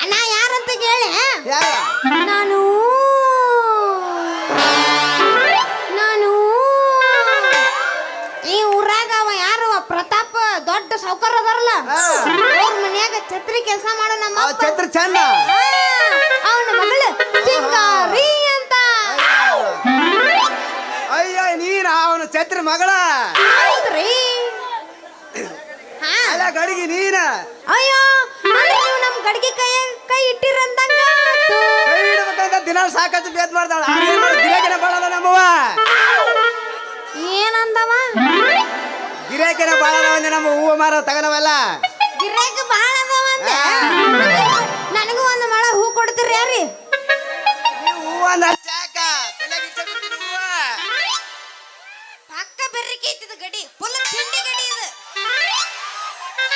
ಅಣ್ಣ ಯಾರಂತ ಕೇಳಿ ಯಾರು ನಾನು ಈ ಊರಾಗ ಅವ ಯಾರು ಪ್ರತಾಪ್ ದೊಡ್ಡ ಸಾವ್ಕಾರ ಅದಾರಲ್ಲ ಅವ್ರ ಮನ್ಯಾಗ ಛತ್ರಿ ಕೆಲಸ ಮಾಡೋ ನಮ್ಮ ಆ ಛತ್ರ ಚಂದ ಅವನ ಮಗಳು ಸಿಂಗಾರಿ ಅಂತ ಅಯ್ಯೋ ನೀನ ಅವನು ಛತ್ರಿ ಮಗಳ ಹೌದ್ರಿ ಹಾ ಅಲ್ಲ ಗಡಿಗೆ ನೀನ ಅಯ್ಯೋ ಅಂದ್ರೆ ನೀವು ನಮ್ ಗಡಿಗೆ ಕೈ ಇಟ್ಟಿರಂದಂಗ ಕೈ ಇಡ್ಬೇಕಂತ ದಿನ ಸಾಕಷ್ಟು ಬೇತ್ ಮಾಡ್ತಾಳ ಗಿರಾಕಿನ ಬಾಳದ ನಮ್ಮವ ಏನಂದವ ಗಿರಾಕಿನ ಬಾಳದ ಒಂದೆ ನಮ್ಮ ಹೂವು ಮಾರ ತಗನವಲ್ಲ ಗಿರಾಕಿ ಬಾಳ ಅದಾವಂತೆ ನನಗೂ ಒಂದು ಮಳ ಹೂ ಕೊಡ್ತೀರಿ ಯಾರಿ ಹೂವು ಅಂದ ಚಾಕ ತಲೆಗಿಡ್ಸಬಿಡ್ತೀನಿ ಹೂವ ಪಕ್ಕ ಬೆರ್ರಿಕೆ ಐತಿದ ಗಡಿ ಫುಲ್ ತಿಂಡಿ ಗಡಿ ಇದು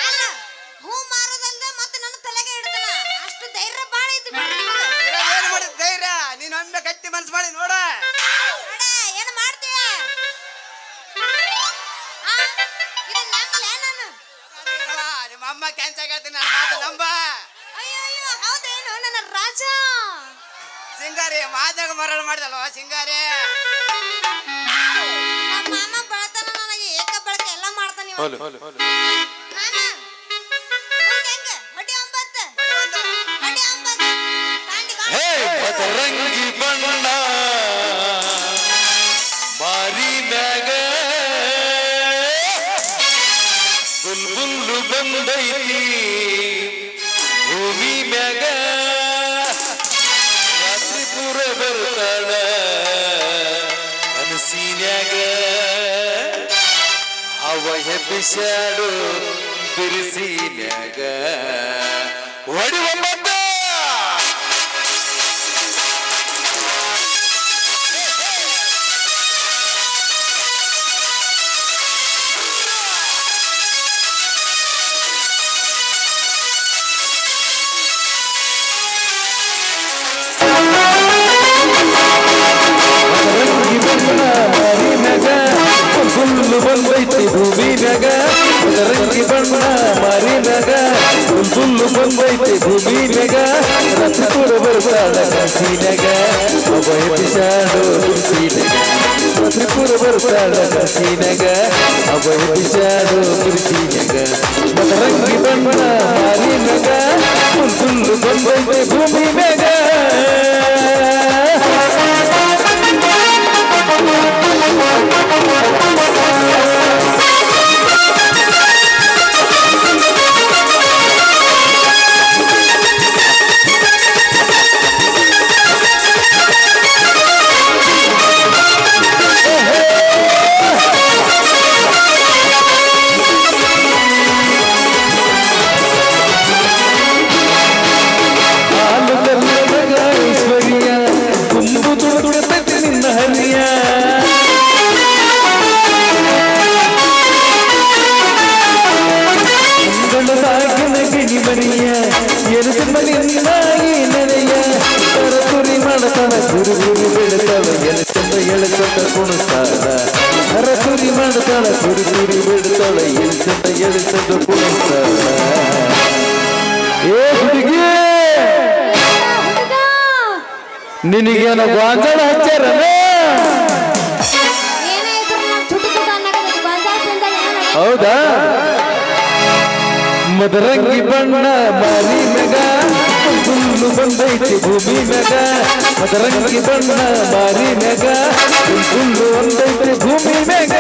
ಅಲ್ಲ ಹೂ ಮಾರೋದಲ್ದ ಮತ್ತೆ ನನ್ನ ತಲೆಗೆ ಇಡ್ತಾನ ಅಷ್ಟು ಧೈರ್ಯ ಬಾಳ ಐತಿ ಬಿಡ್ರಿ ನಿಮಗೆ ಏನು ಮಾಡಿದ ಧೈರ್ಯ ನೀನು ಒಮ್ಮೆ ಗಟ್ಟಿ ಮನ್ಸು ಮಾಡಿ ನೋಡ ಏನು ಮಾಡ್ತೀಯ ಇದು ನಂಬಲೇ ನಾನು ನಿಮ್ಮ ಅಮ್ಮ ಕ್ಯಾನ್ಸಲ್ ಹೇಳ್ತೀನಿ ನನ್ನ ಮಾತು ನಂಬ ಅಯ್ಯೋ ಅಯ್ಯೋ ಹೌದೇನು ನನ್ನ ರಾಜ ಸಿಂಗಾರಿ ಮಾದಾಗ ಮರಣ ಮಾಡಿದಲ್ವ ಸಿಂಗಾರಿ ನಮ್ಮ ಮಾಮ ಬೆಳತನ ನನಗೆ ಏಕ ಬಳಕೆ ಎಲ್ಲ ಮಾಡ್ತಾನೆ ಇವತ್ತು. ಮಾಮ ಮುಂದೆ ಹೆಂಗ ಹೊಡಿ 9 ಹೊಡಿ 9 ತಾಂಡಿ ಬಾ ಮದರಂಗಿ ಬಣ್ಣ ಮಾರಿ ಮ್ಯಾಗ ಬುಲ್ಬುಲ್ಲು ಬಂದೈತಿ ಭೂಮಿ ಮ್ಯಾಗ ರಾತ್ರಿ ಪೂರ ಬರ್ತಾಳ ಕನಸಿನ್ಯಾಗ ಅವ ಹೆಬ್ಬಿಸಾಡು ಬಿರುಸಿನ್ಯಾಗ ಹೊಡಿವ ಬಂದ ಫುಲ್ಲು ಬಂದೈತಿ ಭೂಮಿ ಮ್ಯಾಗ ರಂಗಿ ಬಣ್ಣ ಮಾರಿ ಮ್ಯಾಗ ಫುಲ್ಲು ಬಂದೈತಿ ಭೂಮಿ ಮ್ಯಾಗ ರಾತ್ರಿ ಕೂಡ ಬರ್ತಾಳ ಕನಸಿನ್ಯಾಗ ಒಬ್ಬ ಎಬ್ಬಿಸಾಡು ಬಿರುಸಿನ್ಯಾಗ ರಾತ್ರಿ ಕೂಡ ಬರ್ತಾಳ ಕನಸಿನ್ಯಾಗ ಒಬ್ಬ ಎಬ್ಬಿಸಾಡು ಬಿರುಸಿನ್ಯಾಗ ಮದರಂಗಿ ಬಣ್ಣ ಮಾರಿ ಮ್ಯಾಗ ಫುಲ್ಲು ಬಂದೈತಿ ಭೂಮಿ ಮ್ಯಾಗ ಐಶ್ವರ್ಯ ತುಂಬು ತುಡುತ್ತೈತಿ ನಿನ್ನ ಹರಿಯ ಸಾಗಿನ ಗಿಣಿ ಮರಿಯ ಎರುಸಿನ ನಿನ್ನಾಗಿ ನೆನೆಯ ತುರಿ ಮಾಡತಾನ ಗುರು ಗುರು ಬೆಳತಾವ ಎಳಚಂದ ಕುಣಿಸ್ತಾಳ ತುರಿ ಮಾಡತಾಳ ಗುರು ಗುರು ಬೆಳತಾಳ ಎಳಚಂದ ಕುಣಿಸ್ತಾಳ ಏ ಹುಡುಗಿ ನಿನಗೇನ ಗಾಂಜಾಳ ಹಚ್ಚಾರನ ಹೌದಾ ಮದರಂಗಿ ಬಣ್ಣ ಮಾರಿ ಮ್ಯಾಗ ಫುಲ್ಲು ಬಂದೈತಿ ಭೂಮಿ ಮ್ಯಾಗ ಮದರಂಗಿ ಬಣ್ಣ ಮಾರಿ ಮ್ಯಾಗ ಫುಲ್ಲು ಬಂದೈತಿ ಭೂಮಿ ಮ್ಯಾಗ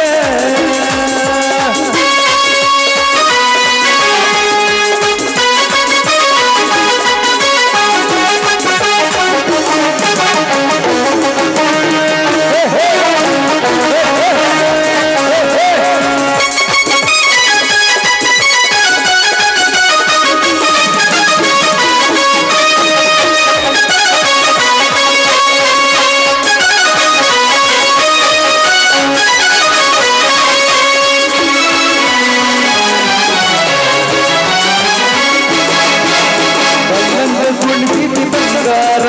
ಬಂಗಾರ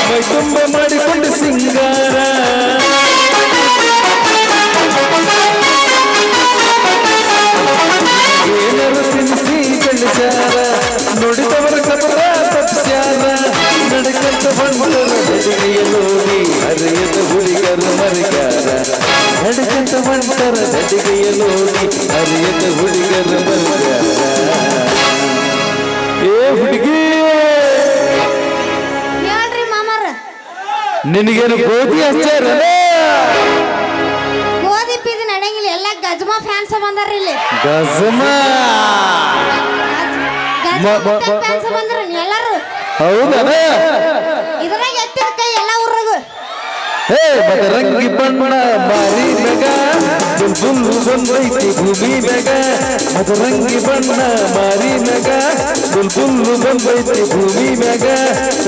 ಮೈ ತುಂಬ ಮಾಡಿಕೊಂಡು ಸಿಂಗಾರ ಏನಾರು ತಿನ್ನಿಸಿ ಕಳಿಸ್ಯಾರ ನುಡಿದವರ ಕಬರ ತಪ್ಸ್ಯಾರ ನಡಕಂತ ಬಂದರ ನಡಿಗೆಯಲೋಡಿ ಹರಿಯದ ಹುಡುಗರು ಮರಿಗಾರ ನಡಕಂತ ಬಂದರ ನಡಿಗೆಯಲೋಡಿ ಹರಿಯದ ಹುಡುಗರು ಮರಿಗಾರ ಏ ಹುಡುಗಿ ಹೇಳ್ರಿ ಮಾಮರ ನಿನಗೇನು ಗೋಧಿ ಹಚ್ಚಾರಲ್ಲ ಬಂದಾರ ಇಲ್ಲಿ ಗಜಮ ಫ್ಯಾನ್ಸ್ ಬಂದ್ರ ಎಲ್ಲಾರು ಹೌದನ ಇದ್ರಾಗ ಎತ್ತಿದ ಕೈ ಎಲ್ಲ ಊರಾಗ ಹೇ ಬದರಂಗಿ ಬಣ್ಣ ಮಾರಿ ಮೆಗ ಬುಲ್ಬುಲ್ ಬಂದೈತಿ ಭೂಮಿ ಮೆಗ ಬದರಂಗಿ ಬಣ್ಣ ಮಾರಿ ಮೆಗ ಬುಲ್ಬುಲ್ ಬಂದೈತಿ ಭೂಮಿ ಮೆಗ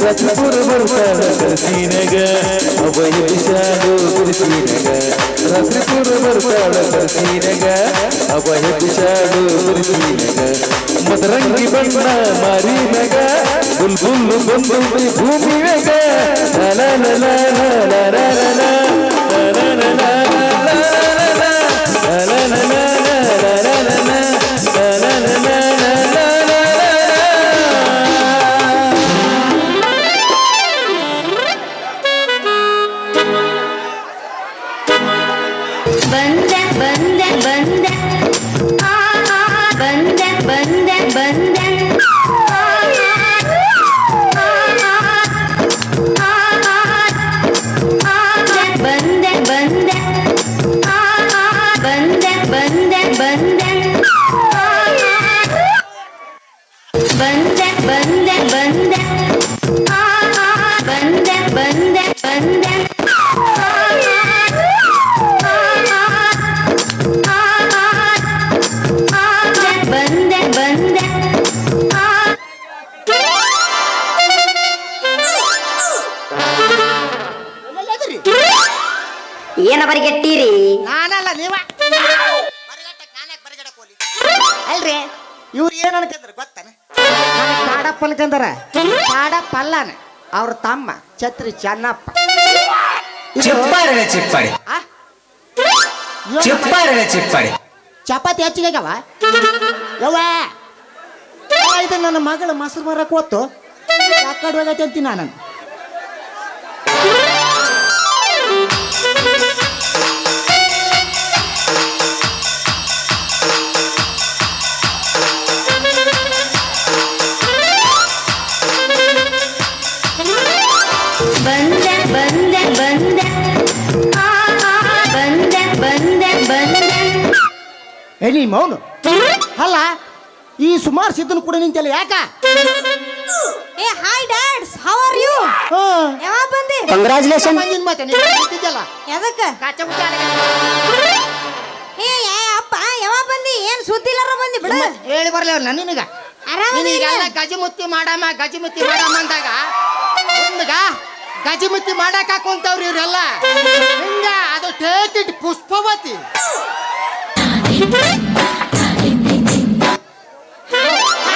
ರತ್ನಪುರ ಬರ್ತಾಳ ಕರ್ಸೀನಗ ಅಭಯ ಬಿಸಾಡು ಕುರ್ಸೀನಗ ರತ್ನಪುರ ಬರ್ತಾಳ ಕರ್ಸೀನಗ ಅಭಯ ಬಿಸಾಡು ಕುರ್ಸೀನಗ ಮದರಂಗಿ ಬಣ್ಣ ಮಾರಿ ಮೆಗ ಬುಲ್ಬುಲ್ ಬಂದೈತಿ ಭೂಮಿ ಮೆಗ ಲ ಲ ಲ ಲ ಲ ಬಂದೆ ಬಂದೆ ಬಂದೆ ಆ ಬಂದೆ ಬಂದೆ ಬಂದೆ ಬಂದೆ ಬಂದೆ ಬಂದೆ ಬಂದೆ ಬಂದೆ ಬಂದೆ ಬಂದೆ ಬಂದೆ ಬಂದೆ ಬಂದೆ ಬಂದೆ ಬಂದೆ ಬಂದೆ ಏನ ಬರಿಗೆಟ್ಟಿರಿ ನಾನಲ್ಲ ನೀವ ಅಲ್ರಿ ಇವ್ರು ಏನ್ ಅನ್ಕಂದ್ರ ಗೊತ್ತಾನ ಕಾಡಪ್ಪ ಅನ್ಕಂದಾರ ಕಾಡಪ್ಪ ಅಲ್ಲಾನ ಅವ್ರ ತಮ್ಮ ಛತ್ರಿ ಚೆನ್ನಪ್ಪ ಚಿಪ್ಪಾಳೆ ಚಿಪ್ಪಾಳೆ ಆ? ಚಿಪ್ಪಾಳೆ ಚಿಪ್ಪಾಳೆ ಚಪಾತಿ ಹೆಚ್ಚಿಗೆ ಆಗ್ಯಾವ ಯವ್ವ ಇದು ನನ್ನ ಮಗಳು ಮೊಸರು ಮಾರಕ್ ಹೊತ್ತು ಯಾಕಡೆ ಹೋಗೈತೆ ಅಂತೀನಿ ನಾನು ಬಂದೆ ಬಂದೆ ಬಂದೆ ಬಂದೆ ಬಂದೆ ಬಂದೆ ಎಲ್ಲಿ ಮೌನು ಅಲ್ಲ ಈ ಸುಮಾರು ಸಿದ್ದನ ಕೂಡ ನಿಂತಲ್ಲ ಯಾಕ ಏ hi dads how are you ಯಾವಾಗ ಬಂದಿ ಕಂಗ್ರಾಚುಲೇಷನ್ ಬಂದಿನ ಮತ್ತೆ ನೀನು ನಿಂತಿದ್ದಲ್ಲ ಎದಕ್ಕ ಕಾಚ ಮುಚ್ಚ ಏ ಅಪ್ಪ ಯಾವಾಗ ಬಂದಿ ಏನ್ ಸುದ್ದಿ ಇಲ್ಲಾರ ಬಂದಿ ಬಿಡು ಹೇಳಿ ಬರ್ಲಿ ಅವ್ರು ನಿನಗ ನೀನೀಗೆಲ್ಲ ಗಜಿಮುತ್ತಿ ಮಾಡಮ್ಮ ಅಂದಾಗ ಮುಂದಗ ಗಜಿಮುತ್ತಿ ಮಾಡಾಕ ಹಾಕೊಂತವ್ರಿ ಇವ್ರೆಲ್ಲ ಹಿಂಗ ಅದು ಟೇಕ್ ಇಟ್ ಪುಷ್ಪವತಿ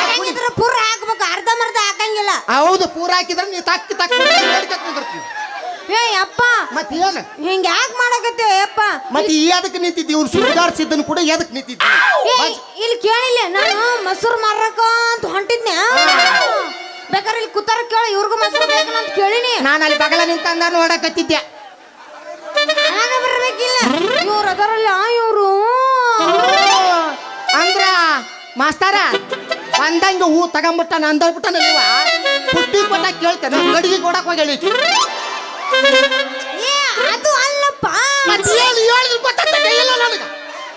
ಹಾಗಿದ್ರೆ ಪೂರ ಹಾಕ್ಬೇಕು ಅರ್ಧಂಬರ್ಧ ಹಾಕಂಗಿಲ್ಲ ಹೌದು ಪೂರ ಹಾಕಿದ್ರೆ ನೀವು ತಕ್ಕ ಕುಂದಿರ್ತೀವಿ ಏ ಅಪ್ಪ ಮತ್ತೆ ಏನು ಹಿಂಗ ಯಾಕೆ ಮಾಡಕತ್ತೇವ ಯಪ್ಪ ಮತ್ತೆ ಈ ಅದಕ್ಕೆ ನಿಂತಿದ್ದಿ ಇವ್ರು ಸುಧಾರಿಸಿದ್ದನ್ನು ಕೂಡ ಎದಕ್ಕೆ ನಿಂತಿದ್ದಿ ಇಲ್ಲಿ ಕೇಳಿಲ್ಲ ನಾನು ಮೊಸರು ಮಾರಕ ಅಂತ ಹೊಂಟಿದ್ನೆ ಬೇಕಾದ್ರೆ ಇಲ್ಲಿ ಕೂತಾರ ಕೇಳ ಇವ್ರಿಗೂ ಮೊಸರು ಬೇಕಂತ ಕೇಳಿನಿ ನಾನು ಅಲ್ಲಿ ಬಗಲ ನಿಂತ ಅಂದ ನೋಡಕತ್ತಿದ್ದೆ ಆಗ ಬರ್ಬೇಕಿಲ್ಲ ಇವ್ರು ಅದರಲ್ಲ ಇವ್ರು ಅಂದ್ರ ಮಾಸ್ತಾರ ಬಂದಂಗ ಹೂ ತಗೊಂಬಿಟ್ಟ ಅಂದ್ಬಿಟ್ಟ ನೀವ ಪುಟ್ಟಿ ಕೊಟ್ಟ ಕೇಳ್ತೇನೆ ಗಡಿಗೆ ಕೊಡಕ್ ಹೋಗಿ ಹೇಳಿ ಏ ಅದು ಅಲ್ಲಪ್ಪ ಮತ್ತೆ ಹೇಳಿದ್ರು ಗೊತ್ತಾಗ್ತದೆ ಇಲ್ಲ ನನಗೆ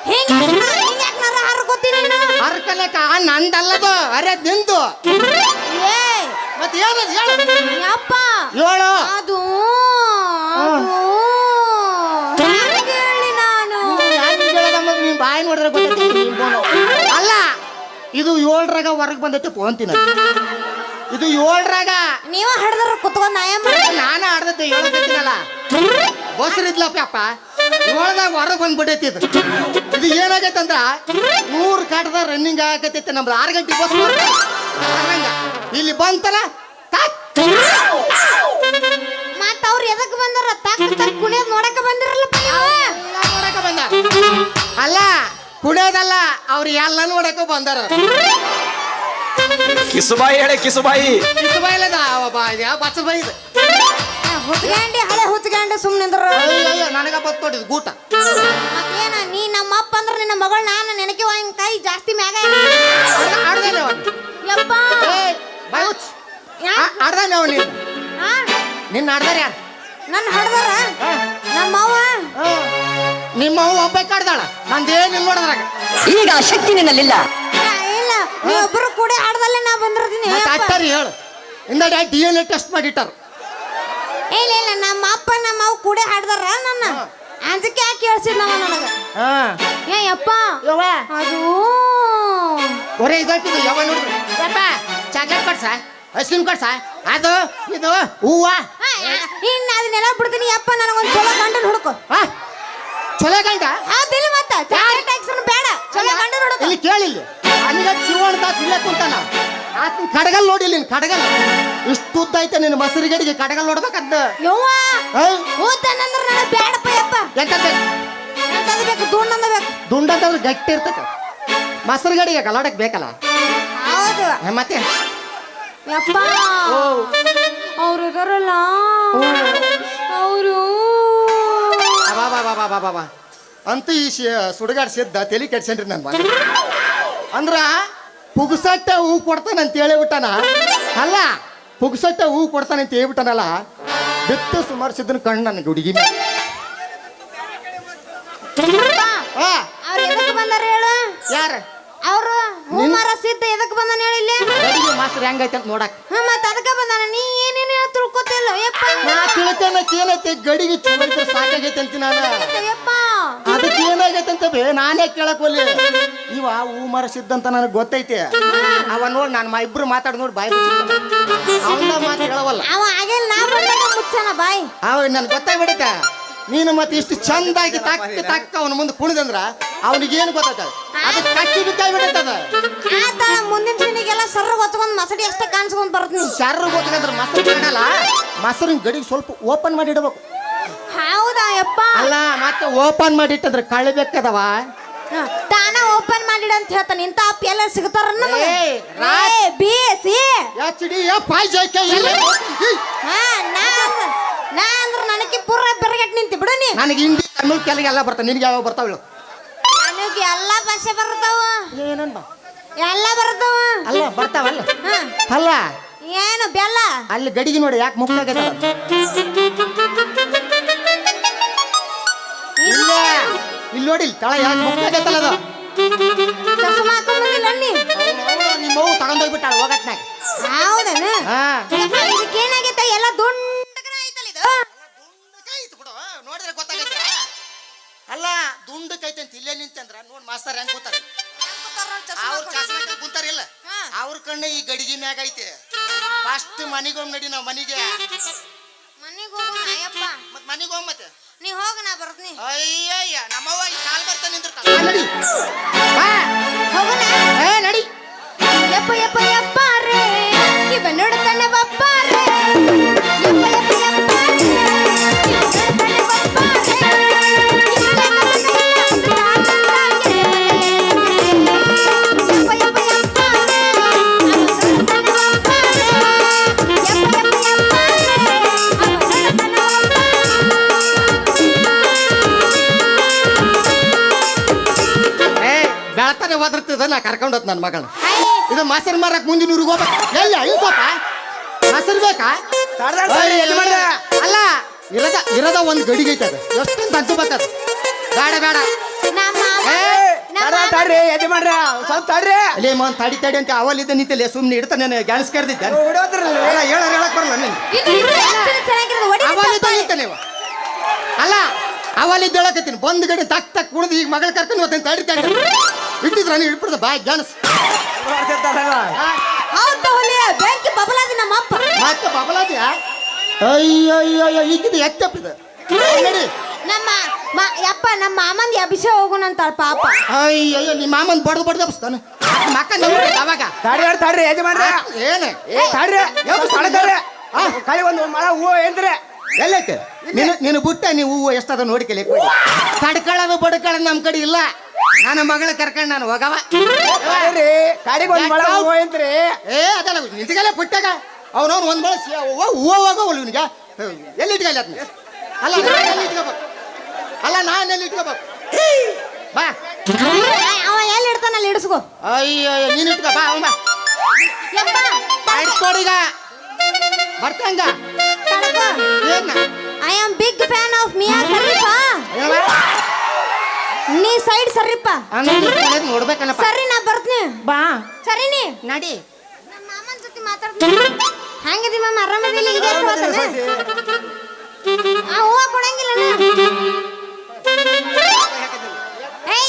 ಹಿಂಗ್ಯಾಕ್ ಹರ್ಕೋತೀನಿ ಹರ್ಕಲಕ್ಕ ನಂದಲ್ಲದು ಅರೆ ನಿಂದು ಏ ಮತ್ತೆ ಏನದು ಹೇಳು ಯಪ್ಪ ಹೇಳು ಅದು ಹೇಳಿ ನಾನು ನೀನ್ ಬಾಯಿ ನೋಡಿದ್ರೆ ಗೊತ್ತಾಗ್ತದೆ ಅಲ್ಲ ಇದು 7ರಾಗ ಹೊರಗೆ ಬಂದೈತೆ ಫೋನ್ತಿನ ಇದು 7ರಾಗ ನೀವ ಹಡ್ದ್ರ ಕುತ್ಕೊಂಡ್ ನಾಯ ನಾನು ಆಡ್ದದ್ದು ಹೇಳಕತ್ತೀನಲ್ಲ ಬಸ್ರಿದ್ಲಪ್ಪ ಅಪ್ಪ 7ದಾಗ ಹೊರಗೆ ಬಂದ್ಬಿಟ್ಟೈತಿ ಇದು ಏನಾಗೈತಂದ್ರ 100 ಕಾಟದ ರನ್ನಿಂಗ್ ಆಗತೈತೆ ನಮ್ದು 6 ಗಂಟೆ ಬಸ್ ಇಲ್ಲಿ ಬಂತಲ್ಲ ಮತ್ತ ಅವ್ರು ಎದಕ್ ಬಂದಾರ ತಕ್ಕ ಕುಣಿಯೋದ್ ನೋಡಕ ಬಂದಿರಲ್ಲಪ್ಪ ನೋಡಕ ಬಂದ ಅಲ್ಲ ಕುಣಿಯೋದಲ್ಲ ಅವ್ರು ಎಲ್ಲ ನೋಡಕ ಬಂದಾರ ಕಿಸುಬಾಯಿ ಹೇಳೆ ಕಿಸುಬಾಯಿ ಕಿಸುಬಾಯಿಲದ ಬಚ್ಚ ಬಾಯಿ ಇದು ಹುಚ್ಗಂಡಿ ಹಳೆ ಹುಚ್ಗಂಡಿ ಸುಮ್ನಿಂದ್ರ ಅಯ್ಯಯ್ಯೋ ನನಗ ಬತ್ ನೋಡಿದ್ ಗೂಟ ಮತ್ತೇನ ನೀ ನಮ್ಮ ಅಪ್ಪ ಅಂದ್ರ ನಿನ್ನ ಮಗಳು ನಾನು ನೆನಕಿ ಹಿಂಗ್ ಕೈ ಜಾಸ್ತಿ ಮ್ಯಾಗ ಆಡ್ದೇನೆ ಯಪ್ಪ ಆಡ್ದಾನೆ ಅವ ನೀನು ನಿನ್ನ ಆಡ್ದಾರ ಯಾರು ನನ್ನ ಹಡ್ದಾರ ನಮ್ಮ ಅವ್ವ ನಿಮ್ಮ ಅವ್ವ ಒಬ್ಬ ಕಾಡ್ದಾಳ ನಂದೇನಿಲ್ಲ ನೋಡಿದ್ರಾಗ. ಈಗ ಆ ಶಕ್ತಿ ನಿನ್ನಲ್ಲಿಲ್ಲ. ಇಲ್ಲ ನೀವೊಬ್ಬರು ಕೂಡ ಹಾಡ್ದಲ್ಲೇ ನಾ ಬಂದಿರ್ತೀನಿ ಡಾಕ್ಟರ್ ಹೇಳು ಇಂದ DNA ಟೆಸ್ಟ್ ಮಾಡಿಟ್ಟಾರ. ಇಲ್ಲ ಇಲ್ಲ ನಮ್ಮ ಅಪ್ಪ ನಮ್ಮ ಅವ್ವ ಕೂಡ ಹಾಡ್ದಾರ ನನ್ನ ಅಂಜಕ್ಕೆ ಯಾಕೆ ಕೇಳಿಸಿದ್ನವ ನನಗ ಏ ಯಪ್ಪ ಅದು ಒರೇ ಇದಾಯ್ತಿದ್ದು ಯಾವ ನೋಡಿದ್ರು ಯಪ್ಪ ಚಾಕ್ಲೇಟ್ ಕೊಡ್ಸ ಐಸ್ ಕ್ರೀಮ್ ಕೊಡ್ಸ ಅದು ಇದು ಹೂವ ಇನ್ನು ಅದನ್ನೆಲ್ಲ ಬಿಡ್ತೀನಿ ಯಪ್ಪ ನನಗೊಂದು ಚಲೋ ಗಂಡನ ಹುಡುಕು ಚೊಲೋ ಗಂಡ ಹೌದಿಲ್ಲ ಮತ್ತ ಚಾಕ್ಲೇಟ್ ಹಾಕ್ಸ್ರು ಬೇಡ ಚಲೋ ಗಂಡನ ಹುಡುಕು ಇಲ್ಲಿ ಕೇಳಿಲ್ಲ ನನಗೆ ಶಿವಣ್ಣ ಇಲ್ಲೇ ಕುಂತಾನ ಆತನ ಕಡಗಲ್ ನೋಡಿಲ್ಲ ನೀನು ಕಡಗಲ್ ಇಷ್ಟು ಉದ್ದ ಐತೆ ನಿನ್ನ ಮಸರಿಗಡಿಗೆ ಕಡಗಲ್ ನೋಡ್ಬೇಕಂತ ಯವ್ವ ಊತನಂದ್ರ ನನಗೆ ಬೇಡಪ್ಪ ಯಪ್ಪ ಎಂತದ್ ಬೇಕು ಎಂತದ್ ಬೇಕು ದುಂಡಂದ ಬೇಕು ದುಂಡಂತಂದ್ರೆ ಗಟ್ಟಿ ಇರ್ತೈತೆ ಮಸರಿಗಡಿಗೆ ಕಲಾಡಕ್ ಬೇಕಲ್ಲ ಹೌದು ಮತ್ತೆ ಯಪ್ಪ ಅವ್ರು ಇದಾರಲ್ಲ ಅವರು ಬಾಬಾ ಅಂತೂ ಈ ಸುಡುಗಾಡ್ ಸಿದ್ದ ತಲೆ ಕೆಡ್ಸೇನ್ರಿ ನನ್ನ ಮಗ ಅಂದ್ರ ಪುಗ್ಸಟ್ಟ ಹೂ ಕೊಡ್ತಾನಂತ ಹೇಳಿಬಿಟ್ಟಾನ ಅಲ್ಲ ಪುಗ್ಸಟ್ಟ ಹೂ ಕೊಡ್ತಾನಂತ ಹೇಳ್ಬಿಟ್ಟಾನಲ್ಲ ಬಿತ್ತು ಸುಮಾರು ಸಿದ್ದನ ಕಣ್ಣು ನನಗೆ ಹುಡುಗಿ ಅವ್ರು ಎದಕ್ಕೆ ಬಂದಾರ ಹೇಳು ಯಾರ ಅವರು ಹೂಮಾರ ಸಿದ್ಧ ಎದಕ್ಕೆ ಬಂದಾನ ಹೇಳಿಲ್ಲ ಗಡಿಗೆ ಮಾಸ್ತರ್ ಹೆಂಗೈತೆ ಅಂತ ನೋಡಕ್ ಮತ್ತ ಅದಕ್ಕೆ ಬಂದಾನ ನೀ ಏನೇನು ತಿಳ್ಕೊತಿಲ್ಲ ಯಪ್ಪ ನಾ ತಿಳ್ತೇನಕ್ಕೆ ಏನೈತೆ ಗಡಿಗೆ ಚುಳಿದ್ರೆ ಸಾಕಾಗೈತೆ ಅಂತ ನಾನು ಯಪ್ಪ ಅದಕ್ಕೆ ಏನಾಗೈತೆ ಅಂತ ಬೇ ನಾನೇ ಕೇಳಕ್ ಹೋಗ್ಲಿ ಇವ ಹೂ ಮರ ಸಿದ್ದಂತ ನನಗೆ ಗೊತ್ತೈತೆ ಅವ ನೋಡಿ ನಾನು ಇಬ್ರು ಮಾತಾಡ್ ನೋಡಿ ಬಾಯಿ ಅವನ ಮಾತು ಹೇಳವಲ್ಲ ಅವ ಆಗಿಲ್ಲ ನಾ ಬಂದಾಗ ಮುಚ್ಚನ ಬಾಯ್ ಅವ ನನ್ಗೆ ಗೊತ್ತಾಗ್ಬಿಡೈತೆ ನೀನು ಮತ್ತೆ ಇಷ್ಟು ಚಂದಾಗಿ ತಕ್ಕ ಅವನ ಮುಂದೆ ಕುಣಿದಂದ್ರ ಅವನಿಗೇನು ಗೊತ್ತಾಗ್ತದ ಅದಕ್ಕೆ ಕಟ್ಟಿ ಬಿಟ್ಟಾಗ್ಬಿಡೈತದ ಆತ ಮುಂದಿನ ದಿನಿಗೆಲ್ಲ ಸರ್ರ ಗೊತ್ಕೊಂಡ್ ಮಸಡಿ ಅಷ್ಟೇ ಕಾಣಿಸ್ಕೊಂಡ್ ಬರ್ತೀನಿ ಶರ್ರ ಗೊತ್ತಾಗಂದ್ರ ಮೊಸರು ಕಾಣಲ್ಲ ಮೊಸರಿನ ಗಡಿಗೆ ಸ್ವಲ್ಪ ಓಪನ್ ಮಾಡಿ ಇಡಬೇಕು ಹೌದಾ ಯಪ್ಪ ಅಲ್ಲ ಮತ್ತೆ ಓಪನ್ ಮಾಡಿ ಇಟ್ಟಂದ್ರೆ ಕಳಿಬೇಕದವ ತಾನ ಓಪನ್ ಮಾಡಿಡ ಅಂತ ಹೇಳ್ತಾನೆ ಇಂತ ಅಪ್ಪ ಎಲ್ಲ ಸಿಗ್ತಾರ ಬಿ ಸಿ ನಾ ಅಂದ್ರ ನನಗೆ ಪೂರ ಬೆರಗಟ್ ನಿಂತಿ ಬಿಡು ನೀ ನನಗೆ ಹಿಂದಿ ತಮಿಳ್ ಕೆಳಗೆ ಎಲ್ಲ ಬರ್ತಾವ ನಿನಗೆ ಯಾವ ಬರ್ತಾವ ನನಗೆ ಎಲ್ಲ ಭಾಷೆ ಬರ್ತಾವ ಏನಂದ ಎಲ್ಲ ಬರ್ತಾವ ಅಲ್ಲ ಬರ್ತಾವಲ್ಲ ಅಲ್ಲ ಏನು ಬೆಲ್ಲ ಅಲ್ಲಿ ಗಡಿಗೆ ನೋಡಿ ಯಾಕೆ ಮುಕ್ಕಾಗೈತೆ ಇಲ್ಲ ಇಲ್ಲಿ ನೋಡಿ ತಳ ಯಾಕೆ ಮುಕ್ಕಾಗೈತಲ್ಲ ಅದು ಚಸ್ಮಾ ಹಾಕೊಂಡ್ಬಂದಿಲ್ಲ ನೀ ನಿಮ್ಮ ಮಗು ತಗೊಂಡೋಗ್ಬಿಟ್ಟಾಳ ಹೋಗತ್ನಾಗ ಹೌದನ ಹಾ ಇದಕ್ಕೇನಾಗೈತೆ ಎಲ್ಲ ದುಂಡಗನ ಐತಲ್ಲ ಇದು ದುಂಡಕೈತು ಬಿಡು ನೋಡಿದ್ರೆ ಗೊತ್ತಾಗೈತೆ ಅಲ್ಲ ದುಂಡಕೈತೆ ಅಂತ ಇಲ್ಲೇ ನಿಂತಂದ್ರ ನೋಡ್ ಮಾಸ್ತರ್ ಹೆಂಗ್ ಕೂತಾರ ಅವ್ರ ಚಸ್ಮಾ ಕುಂತಾರಿಲ್ಲ ಅವ್ರ ಕಣ್ಣ ಈ ಗಡಿಗೆ ಮ್ಯಾಗ ಐತೆ ಫಸ್ಟ್ ಮನಿಗೊಮ್ಮೆ ನಡಿ ನಾವು ಮನಿಗೆ ಹೋಗೋಣ ಅಯ್ಯಪ್ಪ ಮತ್ ಮನಿಗೆ ಹೋಗ್ ಮತ್ತೆ ನೀ ಹೋಗ ನಾ ಬರ್ತೀನಿ ಅಯ್ಯಯ್ಯ ನಮ್ಮವ್ವ ಕಾಲ್ ಬರ್ತಾ ನಿಂದಿರ್ತಾಳ ನಡಿ ಹೋಗೋಣ ನಡಿ ಯಪ್ಪ ಯಪ್ಪ ಯಪ್ಪ ರೇ ಇವ ನೋಡ್ತಾನೆ ಬಪ್ಪ ರೇ ಯಪ್ಪ ಯಪ್ಪ ಯಪ್ಪ ರೇ ಇವ ನೋಡ್ತಾನೆ ಬಪ್ಪ ರೇ ಯಪ್ಪ ಯಪ್ಪ ಯಪ್ಪ ರೇ ಬೆಳತಾನೆ ಹೋದಿರ್ತದ ನಾ ಕರ್ಕೊಂಡು ಹೋದ್ ನನ್ನ ಮಗಳನ್ನ ಇದು ಮೊಸರು ಮಾರಕ್ ಮುಂದಿನ ಊರಿಗೆ ಹೋಗ್ಬೇಕು ಎಲ್ಲ ಇಲ್ಸಪ್ಪ ಮೊಸರು ಬೇಕಾ ಅಲ್ಲ ಇರದ ಒಂದು ಗಡಿಗೆ ಐತದ ಎಷ್ಟೊಂದು ಹಂಚಬೇಕದ ಬೇಡ ಬೇಡ ಅಲ್ಲೇ ಮನ್ ತಡಿ ತಡಿ ಅಂತ ಅವಲ್ಲಿದ್ದ ನಿಂತಲ್ಲೇ ಸುಮ್ಮನೆ ಇಡ್ತಾನೆ ಗ್ಯಾನ್ಸ್ ಕರ್ದಿದ್ದೆ ಹೇಳಕ್ ಬರಲ್ಲ ನೀನು ಅವಲ್ಲಿದ್ದ ನಿಂತಾನೆ ಅಲ್ಲ ಅವಲ್ಲಿದ್ದ ಹೇಳಕತ್ತೀನಿ ಬಂದ್ ಗಡಿ ತಕ್ ಕುಡ್ದು ಈಗ ಮಗಳ ಕರ್ಕೊಂಡು ಹೋಗ್ತೇನೆ ತಡಿ ತಡಿ ಇಟ್ಟಿದ್ರ ನೀವು ಇಟ್ಬಿಡ್ದ ಬಾಯ್ ಗ್ಯಾನ್ಸ್ ಬೆಂಕಿ ಬಬಲಾದಿ ನಮ್ಮ ಅಪ್ಪ ಮತ್ತೆ ಬಬಲಾದಿಯ ಅಯ್ಯಯ್ಯಯ್ಯ ಈಗಿದ ಎತ್ತಪ್ಪಿದ ನಡಿ ಯಪ್ಪ ನಮ್ಮ ಮಾಮಂದಿ ಅಭಿಷೇಕ ಹೋಗೋಣ ಅಂತಾಳ ಪಾಪ ಅಯ್ಯಯ್ಯೋ ನಿಮ್ಮ ಮಾಮನ್ ಬಡ್ದು ಬಡ್ದು ಹಬ್ಸ್ತಾನೆ ಮಕ್ಕ ನೋಡಿ ಅವಾಗ ತಾಡ್ರಿ ಯಜಮಾನ್ರ ಏನೇ ಕಳಿ ಒಂದು ಮಳ ಹೂವು ಏನ್ರಿ ಎಲ್ಲೈತೆ ನೀನು ಬುಟ್ಟ ನೀವು ಹೂವು ಎಷ್ಟದ ನೋಡಿಕಲಿ ತಡ್ಕೊಳ್ಳೋದು ಬಡ್ಕೊಳ್ಳೋದು ನಮ್ಮ ಕಡೆ ಇಲ್ಲ ನನ್ನ ಮಗಳ ಕರ್ಕೊಂಡು ನಾನು ಹೋಗವ ಕಾಡಿಗೆ ಒಂದು ಮಳ ಹೂವು ಏನ್ರಿ ಅದಲ್ಲ ನಿಂತಗಲ್ಲ ಪುಟ್ಟಾಗ ಅವನವ್ನು ಒಂದ್ ಮಳ ಹೂವು ಹೋಗವಲ್ಲ ಇವನಿಗೆ ಎಲ್ಲಿ ಇಟ್ಕಲ್ಲ ಅದನ್ನ ಅಲ್ಲ ನಾನು ಇಟ್ಕೋಬೇಕು ಅಲ್ಲ ನಾನು ಎಲ್ಲಿ ಇಟ್ಕೋಬೇಕು ಬಾ ಅವ ಎಲ್ಲಿ ಇಡ್ತಾನ ಅಲ್ಲಿ ಇಡಿಸ್ಕೋ ಅಯ್ಯೋ ನೀನು ಇಟ್ಕೋ ಬಾ ಅವನ್ ಬಾ ಇಟ್ಕೊಡೀಗ ಬರ್ತಂಗ ತಡಕೋ ಏನ I am big fan of Mia Khalifa. ನೀ ಸೈಡ್ ಸರ್ರಿಪ್ಪ. ನೋಡ್ಬೇಕಲ್ಲಪ್ಪ. ಸರಿ ನಾ ಬರ್ತೀನಿ. ಬಾ ಸರಿ ನೀ ನಡಿ. ನಮ್ಮ ಮಾಮನ ಜೊತೆ ಮಾತಾಡ್ತೀನಿ. ಹಂಗದಿ ಮಾಮ ಆರಾಮದಿಲ್ಲ ಈಗ ಹೂವ ಕೊಡಂಗಿಲ್ಲ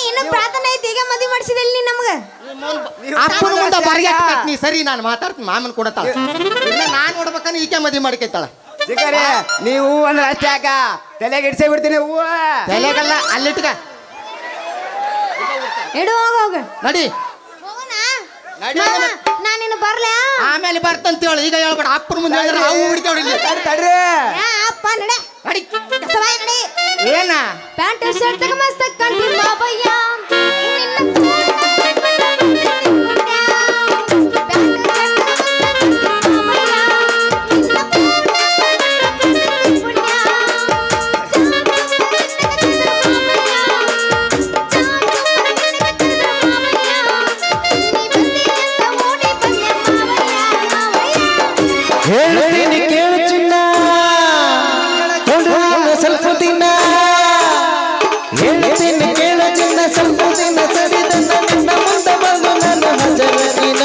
ಇನ್ನು ಪ್ರಾರ್ಥನೆ ಐತಿ ಈಗ ಮದುವೆ ಮಾಡಿಸಿದಲ್ಲಿ ನೀ ನಮ್ಗ ಅಪ್ಪನ ಮುಂದೆ ಬರಿಗೆ ನೀ ಸರಿ ನಾನು ಮಾತಾಡ್ತೀನಿ ಮಾಮನ್ ಕೊಡತಾಳ ಇಲ್ಲ ನಾನ್ ನೋಡ್ಬೇಕಂದ್ರೆ ಈಕೆ ಮದುವೆ ಮಾಡ್ಕೈತಾಳ ಸಿಗರೆ ನೀವು ಅಂದ್ರೆ ಅಷ್ಟೇ ಯಾಕ ತಲೆಗೆ ಇಡ್ಸೇ ಬಿಡ್ತೀನಿ ಹೂವ ತಲೆಗಲ್ಲ ಅಲ್ಲಿಟ್ಕ ಇಡು ಹೋಗ ನಡಿ ನಾನಿನ್ನು ಬರ್ಲಾ ಆಮೇಲೆ ಬರ್ತಂತ ಹೇಳು ಈಗ ಹೇಳ್ಬೇಡ ಅಪ್ಪನ ಮುಂದೆ ಹೇಳಿದ್ರೆ ಅವು ಹುಡ್ತಾವಳಿ ತಡ್ರಿ ಅಪ್ಪ ನಡೆ ನಡಿ ಕಸವಾಯ್ ನಡಿ ಏನ ಪ್ಯಾಂಟ್ ಶರ್ಟ್ ಮಸ್ತ್ ಕಂಡಿ ಬಾಬಯ್ಯ ಹೇಳ್ತೀನಿ ಕೇಳು ಚಿನ್ನ ಸ್ವಲ್ಪ ದಿನ ಹೇಳ್ತೀನಿ ಕೇಳು ಚಿನ್ನ ಸ್ವಲ್ಪ ದಿನ ಸರಿದನ್ನ ನಿನ್ನ ಮುಂದೆ ಬಂದು ನನ್ನ ಹಜರನಿನ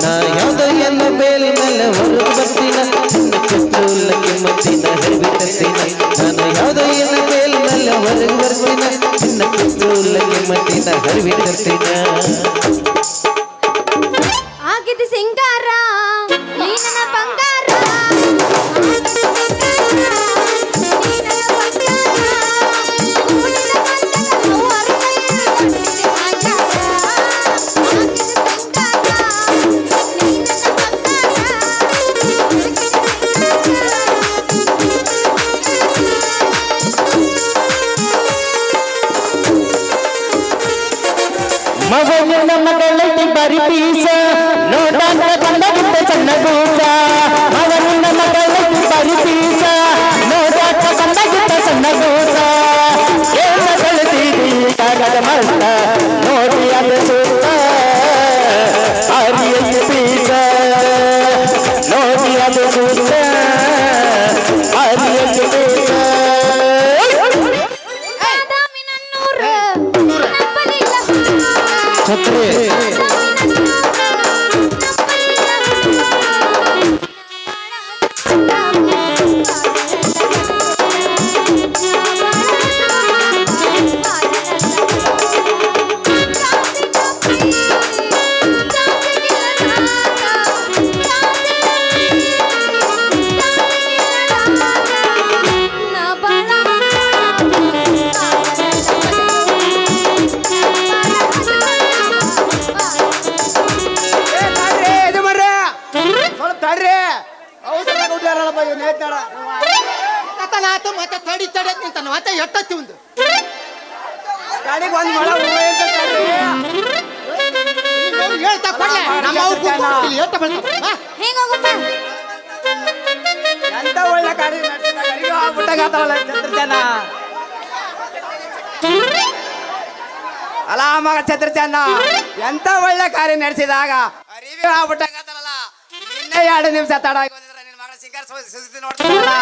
ನಾ ಯಾವುದೋ ಎಲ್ಲ ಬೇಲಿನಲ್ಲ ಹೊರಗೆ ಬರ್ತೀನ ನಿನ್ನ ಚಪ್ಪಲಕ್ಕೆ ಮತ್ತಿನ ಹರಿವಿ ತರ್ತೀನ ನಾನು ಯಾವುದೋ ಎಲ್ಲ ಬೇಲಿನಲ್ಲ ಹೊರಗೆ ಬರ್ತೀನ ನಿನ್ನ ಚಪ್ಪಲಕ್ಕೆ ಮತ್ತಿನ ಹರಿವಿ ತರ್ತೀನ ಆಗಿದ್ದು ಸಿಂಗಾರ ನೀ ನನ್ನ ಬಂಗಾರ ಮಗನ ಮಗಳಲ್ಲಿ ಬರಿ ಪೀಸ ನೋಡಂತ ಬಂದಗಿದ್ದ ಸಣ್ಣ ಗೂಸ ಮಗನ ಮಗಳಲ್ಲಿ ಬರಿ ಪೀಸ ನೋಡಂತ ಬಂದಗಿದ್ದ ಸಣ್ಣ ಗೂಸ ಏನ ಬೆಳೆದಿರಿ ಕಾಗದ ಮಸ್ತ ನೋಡಿ ಅದು ಸೂತ ಅರಿಯಲ್ಲಿ ಪೀಸ ನೋಡಿ ಅದು ಸೂತ ಅರಿಯಲ್ಲಿ ಪೀಸ ಛತ್ರಿ ಆತು ಮತ್ತೆ ತಡಿ ತಡಿ ನಿಂತ ಮತ್ತೆ ಎಟ್ಟತ್ತಿ ಒಂದು ಗಾಡಿಗೆ ಒಂದ್ ಮೊಳ ಹೂವ ಅಂತ ತಡ್ರಿ. ಹೇಳ್ತಾ ಕೊಡ್ಲೆ ನಮ್ಮ ಎಟ್ಟ ಬೆಳ್ತಾವ ಹೆಂಗ ಹೋಗುತ್ತ ಎಂತ ಒಳ್ಳೆ ಗಾಡಿ ನಡೆಸಿದಾಗ ಆಗ್ಬಿಟ್ಟಾಗತ್ತವಲ್ಲ ಛತ್ರಚನ ಅಲ್ಲ ಮಗ ಛತ್ರಚನ ಎಂತ ಒಳ್ಳೆ ಕಾರ್ಯ ನಡೆಸಿದಾಗ ಅರಿವಿ ಆಗ್ಬಿಟ್ಟಾಗತ್ತಲ್ಲ ಇನ್ನೇ 2 ನಿಮಿಷ ತಡ ಆಗಿ ಬಂದಿದ್ರೆ ನಿನ್ನ ಮಗಳ ಸಿಂಗಾರ ಸುದ್ದಿ ನೋಡ್ತಾರಲ್ಲ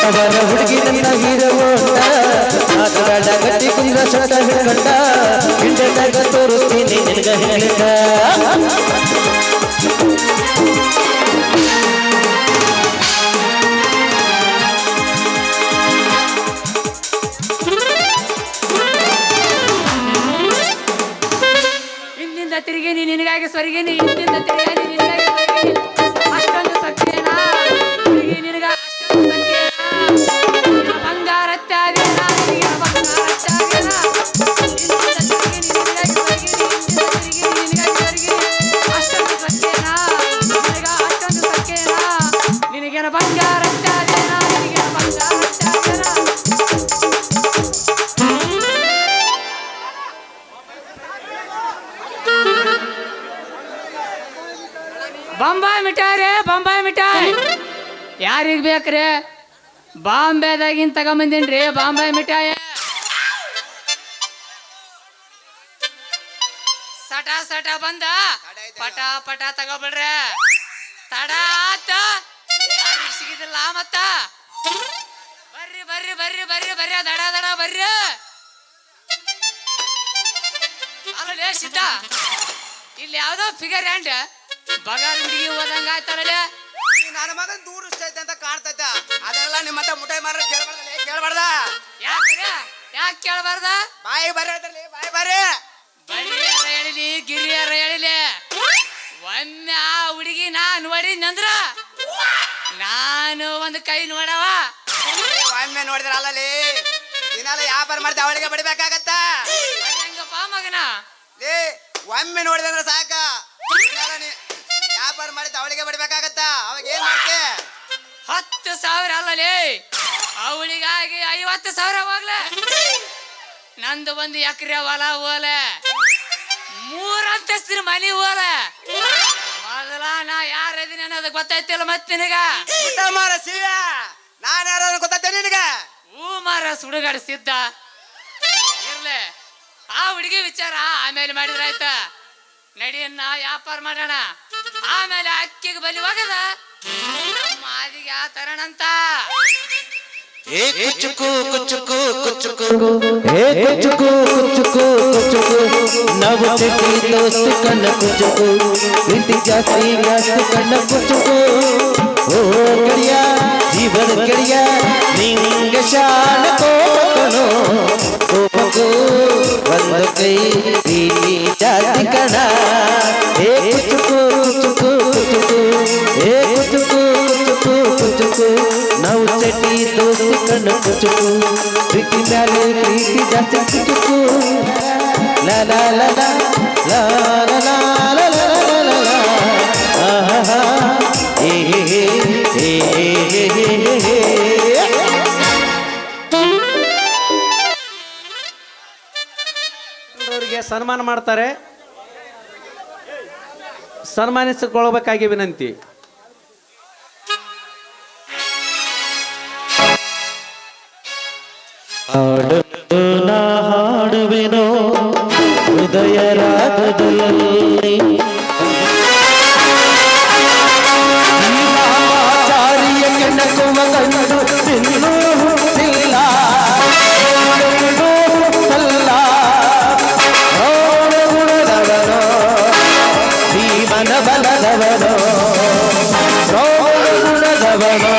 ಅವರ ಹುಡುಗಿ ನನ್ನ ಹೀರೋಟ ಮಾತುಗಳ ಗಟ್ಟಿ ಕುಂದ್ರ ಸೊಟ್ಟ ಹಿಡ್ಕೊಂಡ ಹಿಂಡೆದಾಗ ತೋರಿಸ್ತೀನಿ ನಿನಗ ಹೇಳಿದ ಹಿಂದಿಂದ ತಿರುಗೇನಿ ನಿನಗಾಗಿ ಸ್ವರ್ಗೇನಿ ಹಿಂದಿಂದ ತಿರುಗಾನಿ ನಿನಗಾಗಿ ಸ್ವರ್ಗೇನಿ ಅಷ್ಟೊಂದು ಸತ್ಯನಾ ತಿರುಗಿ ನಿನಗ ಅಷ್ಟೊಂದು ಸತ್ಯನಾ ಬಂಗಾರತ್ತಾದೇನಾ ನಿನಗೆ ಬಂಗಾರತ್ತಾದೇನಾ ಹಿಂದಿಂದ ತಿರುಗೇನಿ ನಿನಗಾಗಿ ಸ್ವರ್ಗೇನಿ ಹಿಂದಿಂದ ತಿರುಗೇನಿ ನಿನಗಾಗಿ ಸ್ವರ್ಗೇನಿ ಅಷ್ಟೊಂದು ಸತ್ಯನಾ ನಿನಗ ಅಷ್ಟೊಂದು ಸತ್ಯನಾ ನಿನಗೇನ ಬಂಗಾರತ್ತಾದೇನಾ ನಿನಗೇನ ಬಂಗಾರತ್ತಾದೇನಾ ಮಿಠಾಯಿ ರೇ ಬೊಂಬಾಯಿ ಮಿಠಾಯಿ ಯಾರಿಗ್ ಬೇಕ್ರಿ? ಬಾಂಬೆದಾಗಿನ್ ತಗೊಂಬಂದಿನ್ರಿ ಬಾಂಬಾಯಿ ಮಿಠಾಯಿ. ಸಟ ಸಟ ಬಂದ ಪಟ ಪಟ ತಗೋಬಿಡ್ರೆ ತಡ ಆತ ಯಾರಿಗ್ ಸಿಗಿದಿಲ್ಲ ಮತ್ತ. ಬರ್ರಿ ಬರ್ರಿ ಬರ್ರಿ ಬರ್ರಿ ಬರ್ರಿ ದಡ ದಡ ಬರ್ರಿ. ಅಲ್ಲೇ ಸಿದ್ಧ ಇಲ್ಲಿ ಯಾವ್ದೋ ಫಿಗರ್ ಹ್ಯಾಂಡ್ ಬಗಾರ್ ಹುಡುಗಿ ಹೋದಂಗ ಆಯ್ತಾರಲ್ಲೇ. ನನ್ನ ಮಗನ್ ದೂರ ಐತೆ ಅಂತ ಕಾಣ್ತೈತ. ಅದೆಲ್ಲ ನಿಮ್ಮ ಹತ್ರ ಮುಟಾಯಿ ಮಾರ ಕೇಳಬಾರ್ದ. ಯಾಕೆ ಕೇಳಬಾರ್ದ? ಬಾಯಿ ಬರ್ರಿ ಹೇಳ್ತಾರಲಿ, ಬಾಯಿ ಬರ್ರಿ. ಬರಿಯಾರ ಹೇಳಿಲಿ ಗಿರಿಯಾರ ಹೇಳಿಲಿ. ಒಮ್ಮೆ ಆ ಹುಡುಗಿ ನಾ ನೋಡಿದ್ನಂದ್ರ ನಾನು ಒಂದು ಕೈ ನೋಡವ. ಒಮ್ಮೆ ನೋಡಿದ್ರ ಅಲ್ಲಲ್ಲಿ ದಿನಾಲ ವ್ಯಾಪಾರ ಮಾಡ್ದೆ ಅವಳಿಗೆ ಬಡಿಬೇಕಾಗತ್ತ. ಹೆಂಗಪ್ಪ ಮಗನ ಲೇ ಒಮ್ಮೆ ನೋಡಿದ್ರೆ ಸಾಕ. ವ್ಯಾಪಾರ ಮಾಡಿದ ಅವಳಿಗೆ ಬಡಿಬೇಕಾಗತ್ತ. ಅವಾಗ ಏನ್ ಮಾಡ್ತೆ? 10,000 ಅಲ್ಲಲೇ ಅವಳಿಗಾಗಿ 50,000 ಹೋಗ್ಲೆ. ನಂದು ಒಂದು ಎಕರೆ ಹೊಲ ಹೋಲೆ, 3 ಅಂತಸ್ತಿನ ಮನಿ ಹೋಲೆ. ಮೊದಲ ನಾ ಯಾರದೀನಿ ಅನ್ನೋದು ಗೊತ್ತಾಯ್ತಿಲ್ಲ ಮತ್ತೆ ನಿನಗ. ಊಟ ಮಾರ ಶಿವ ನಾನು ಯಾರು ಗೊತ್ತೈತೆ ನಿನಗ? ಹೂ ಮಾರ ಸುಡುಗಾಡಿಸಿದ್ದ ಇರ್ಲೆ. ಆ ಹುಡುಗಿ ವಿಚಾರ ಆಮೇಲೆ ಮಾಡಿದ್ರ ಆಯ್ತ. ನಡಿಯನ್ನ ವ್ಯಾಪಾರ ಮಾಡೋಣ. ಆಮೇಲೆ ಅಕ್ಕಿಗೆ ಬಲಿ ಹೋಗದ ನಮ್ಮ ಆದಿಗೆ ಆ ತರಣಂತ. ಏ ಕುಚುಕು ಕುಚುಕು ಕುಚುಕು ಏ ಕುಚುಕು ಕುಚುಕು ಕುಚುಕು ನಾವು ಚೆಟ್ಟಿ ದೋಸ್ತು ಕಣ್ಣ ಕುಚುಕು ಪ್ರೀತಿ ಜಾಸ್ತಿ ಜಾಸ್ತಿ ಕಣ್ಣ ಕುಚುಕು. ಓ ಗೆಳೆಯ ಜೀವನ ಗೆಳೆಯ ನಿಂಗ ಶಾನ ಕೋಪಕನು ಕೋಪಕು ಒಂದು ಕೈ ಪ್ರೀತಿ ಜಾಸ್ತಿ ಕಣ. ಏ ಕುಚುಕು ಕುಚುಕು ಕುಚುಕು ಏ ಕುಚುಕು ಕುಚುಕು ಕುಚುಕು ನಾವು ಚೆಟ್ಟಿ ದೋಸ್ತಿ ಕಣ್ಣ ಕುಚುಕು ಪ್ರೀತಿ ಮ್ಯಾಲೆ ಪ್ರೀತಿ ಜಾಸ್ತಿ ಕುಚುಕು. ಲಾ ಲಾ ಲಾ ಲಾ ಲಾ ಲಾ ಲಾ ಲಾ ಲಾ ಲಾ ಲಾ ಆಹಾ ಏ ಹೇ ಹೇ ಹೇ ಹೇ ಹೇ. ಅವರಿಗೆ ಸನ್ಮಾನ ಮಾಡ್ತಾರೆ, ಸನ್ಮಾನಿಸಿಕೊಳ್ಳಬೇಕಾಗಿ ವಿನಂತಿ. ಹಾಡುವೆನೋ ಹೃದಯ ರಾಗದಲ್ಲಿ ಚಾರಿಯ ಕೆಣಕುವ ಕಂಡು ಇನ್ನೂ ಹುಟ್ಟಿಲ್ಲ ಅಲ್ಲ ರೋಣಗುಣದವನೋ ಭೀಮನ ಬಲದವನೋ ರೋಣಗುಣದವನೋ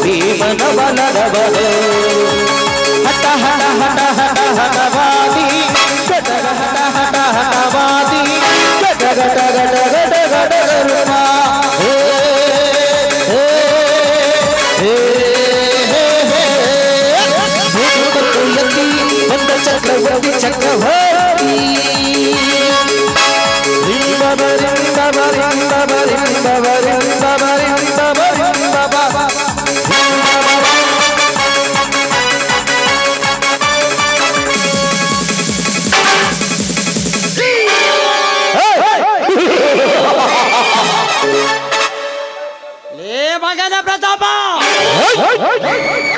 ಭೀಮನ ಬಲದವನೋ ಹಟ ಹಟ ಹಟ ಹಟ ಹಟವಾದಿ ಗಟ ಹಟ ಹಟ ಹಟವಾದಿ ಗಟ ಗಟ ಗಟ ಗಟ ಗಟ ಗರುಣ. ಹೇ ಹೇ ಹೇ ಹೇ ಹೇ ಬಂದ ಚಕ್ರವರ್ತಿ ಚಕ್ರವರ್ತಿ ಮಗನ ಪ್ರತಾಪ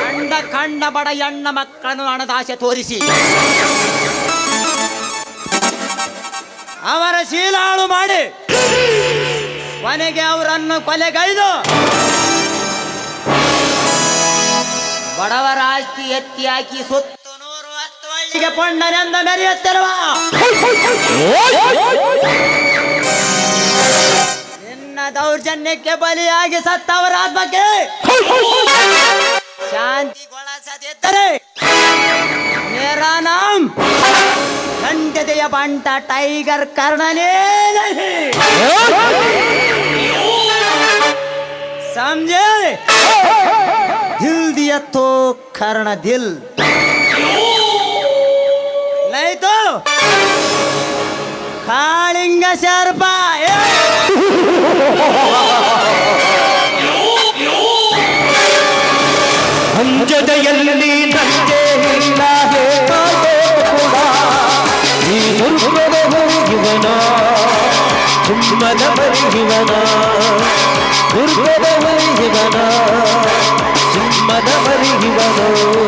ಕಂಡ ಕಂಡ ಬಡ ಹೆಣ್ಣ ಮಕ್ಕಳನ್ನು ಹಣದಾಸೆ ತೋರಿಸಿ ಅವರ ಶೀಲ ಹಾಳು ಮಾಡಿ ಕೊನೆಗೆ ಅವರನ್ನು ಕೊಲೆಗೈದು ಬಡವರ ಆಸ್ತಿ ಎತ್ತಿ ಹಾಕಿ ಸುತ್ತು 110 ಹಳ್ಳಿಗೆ ಪೊಣ್ಣನೆಂದ ಮೆರೆಯುತ್ತಿರುವ ದೌರ್ಜನ್ಯಕ್ಕೆ ಬಲಿಯಾಗಿ ಸತ್ತವರ ಆತ್ಮಕ್ಕೆ ಶಾಂತಿಗೊಳಿಸದಿದ್ದರೆ ಮೇರಾ ನಾಮ್ ಖಂಡತೆಯ ಬಂಟ ಟೈಗರ್ ಕರ್ಣನೇ ನಹಿ. समझे? दिल दिया तो कर्ण दिल नहीं तो ಕಾಳಿಂಗ ಶಾರ್ಪ. ಅಂಜದೆಯಲ್ಲಿ ನಂಜೆ ಇಲ್ಲ ಕೂಡ ಈ ದುರ್ಗದ ಹೋಗುವನ ಸಿಂಹದ ಮರಿಹಿವನ ದುರ್ಗದ ಮರಿಹಿವನ ಸಿಂಹದ ಮರಿಹಿವನೋ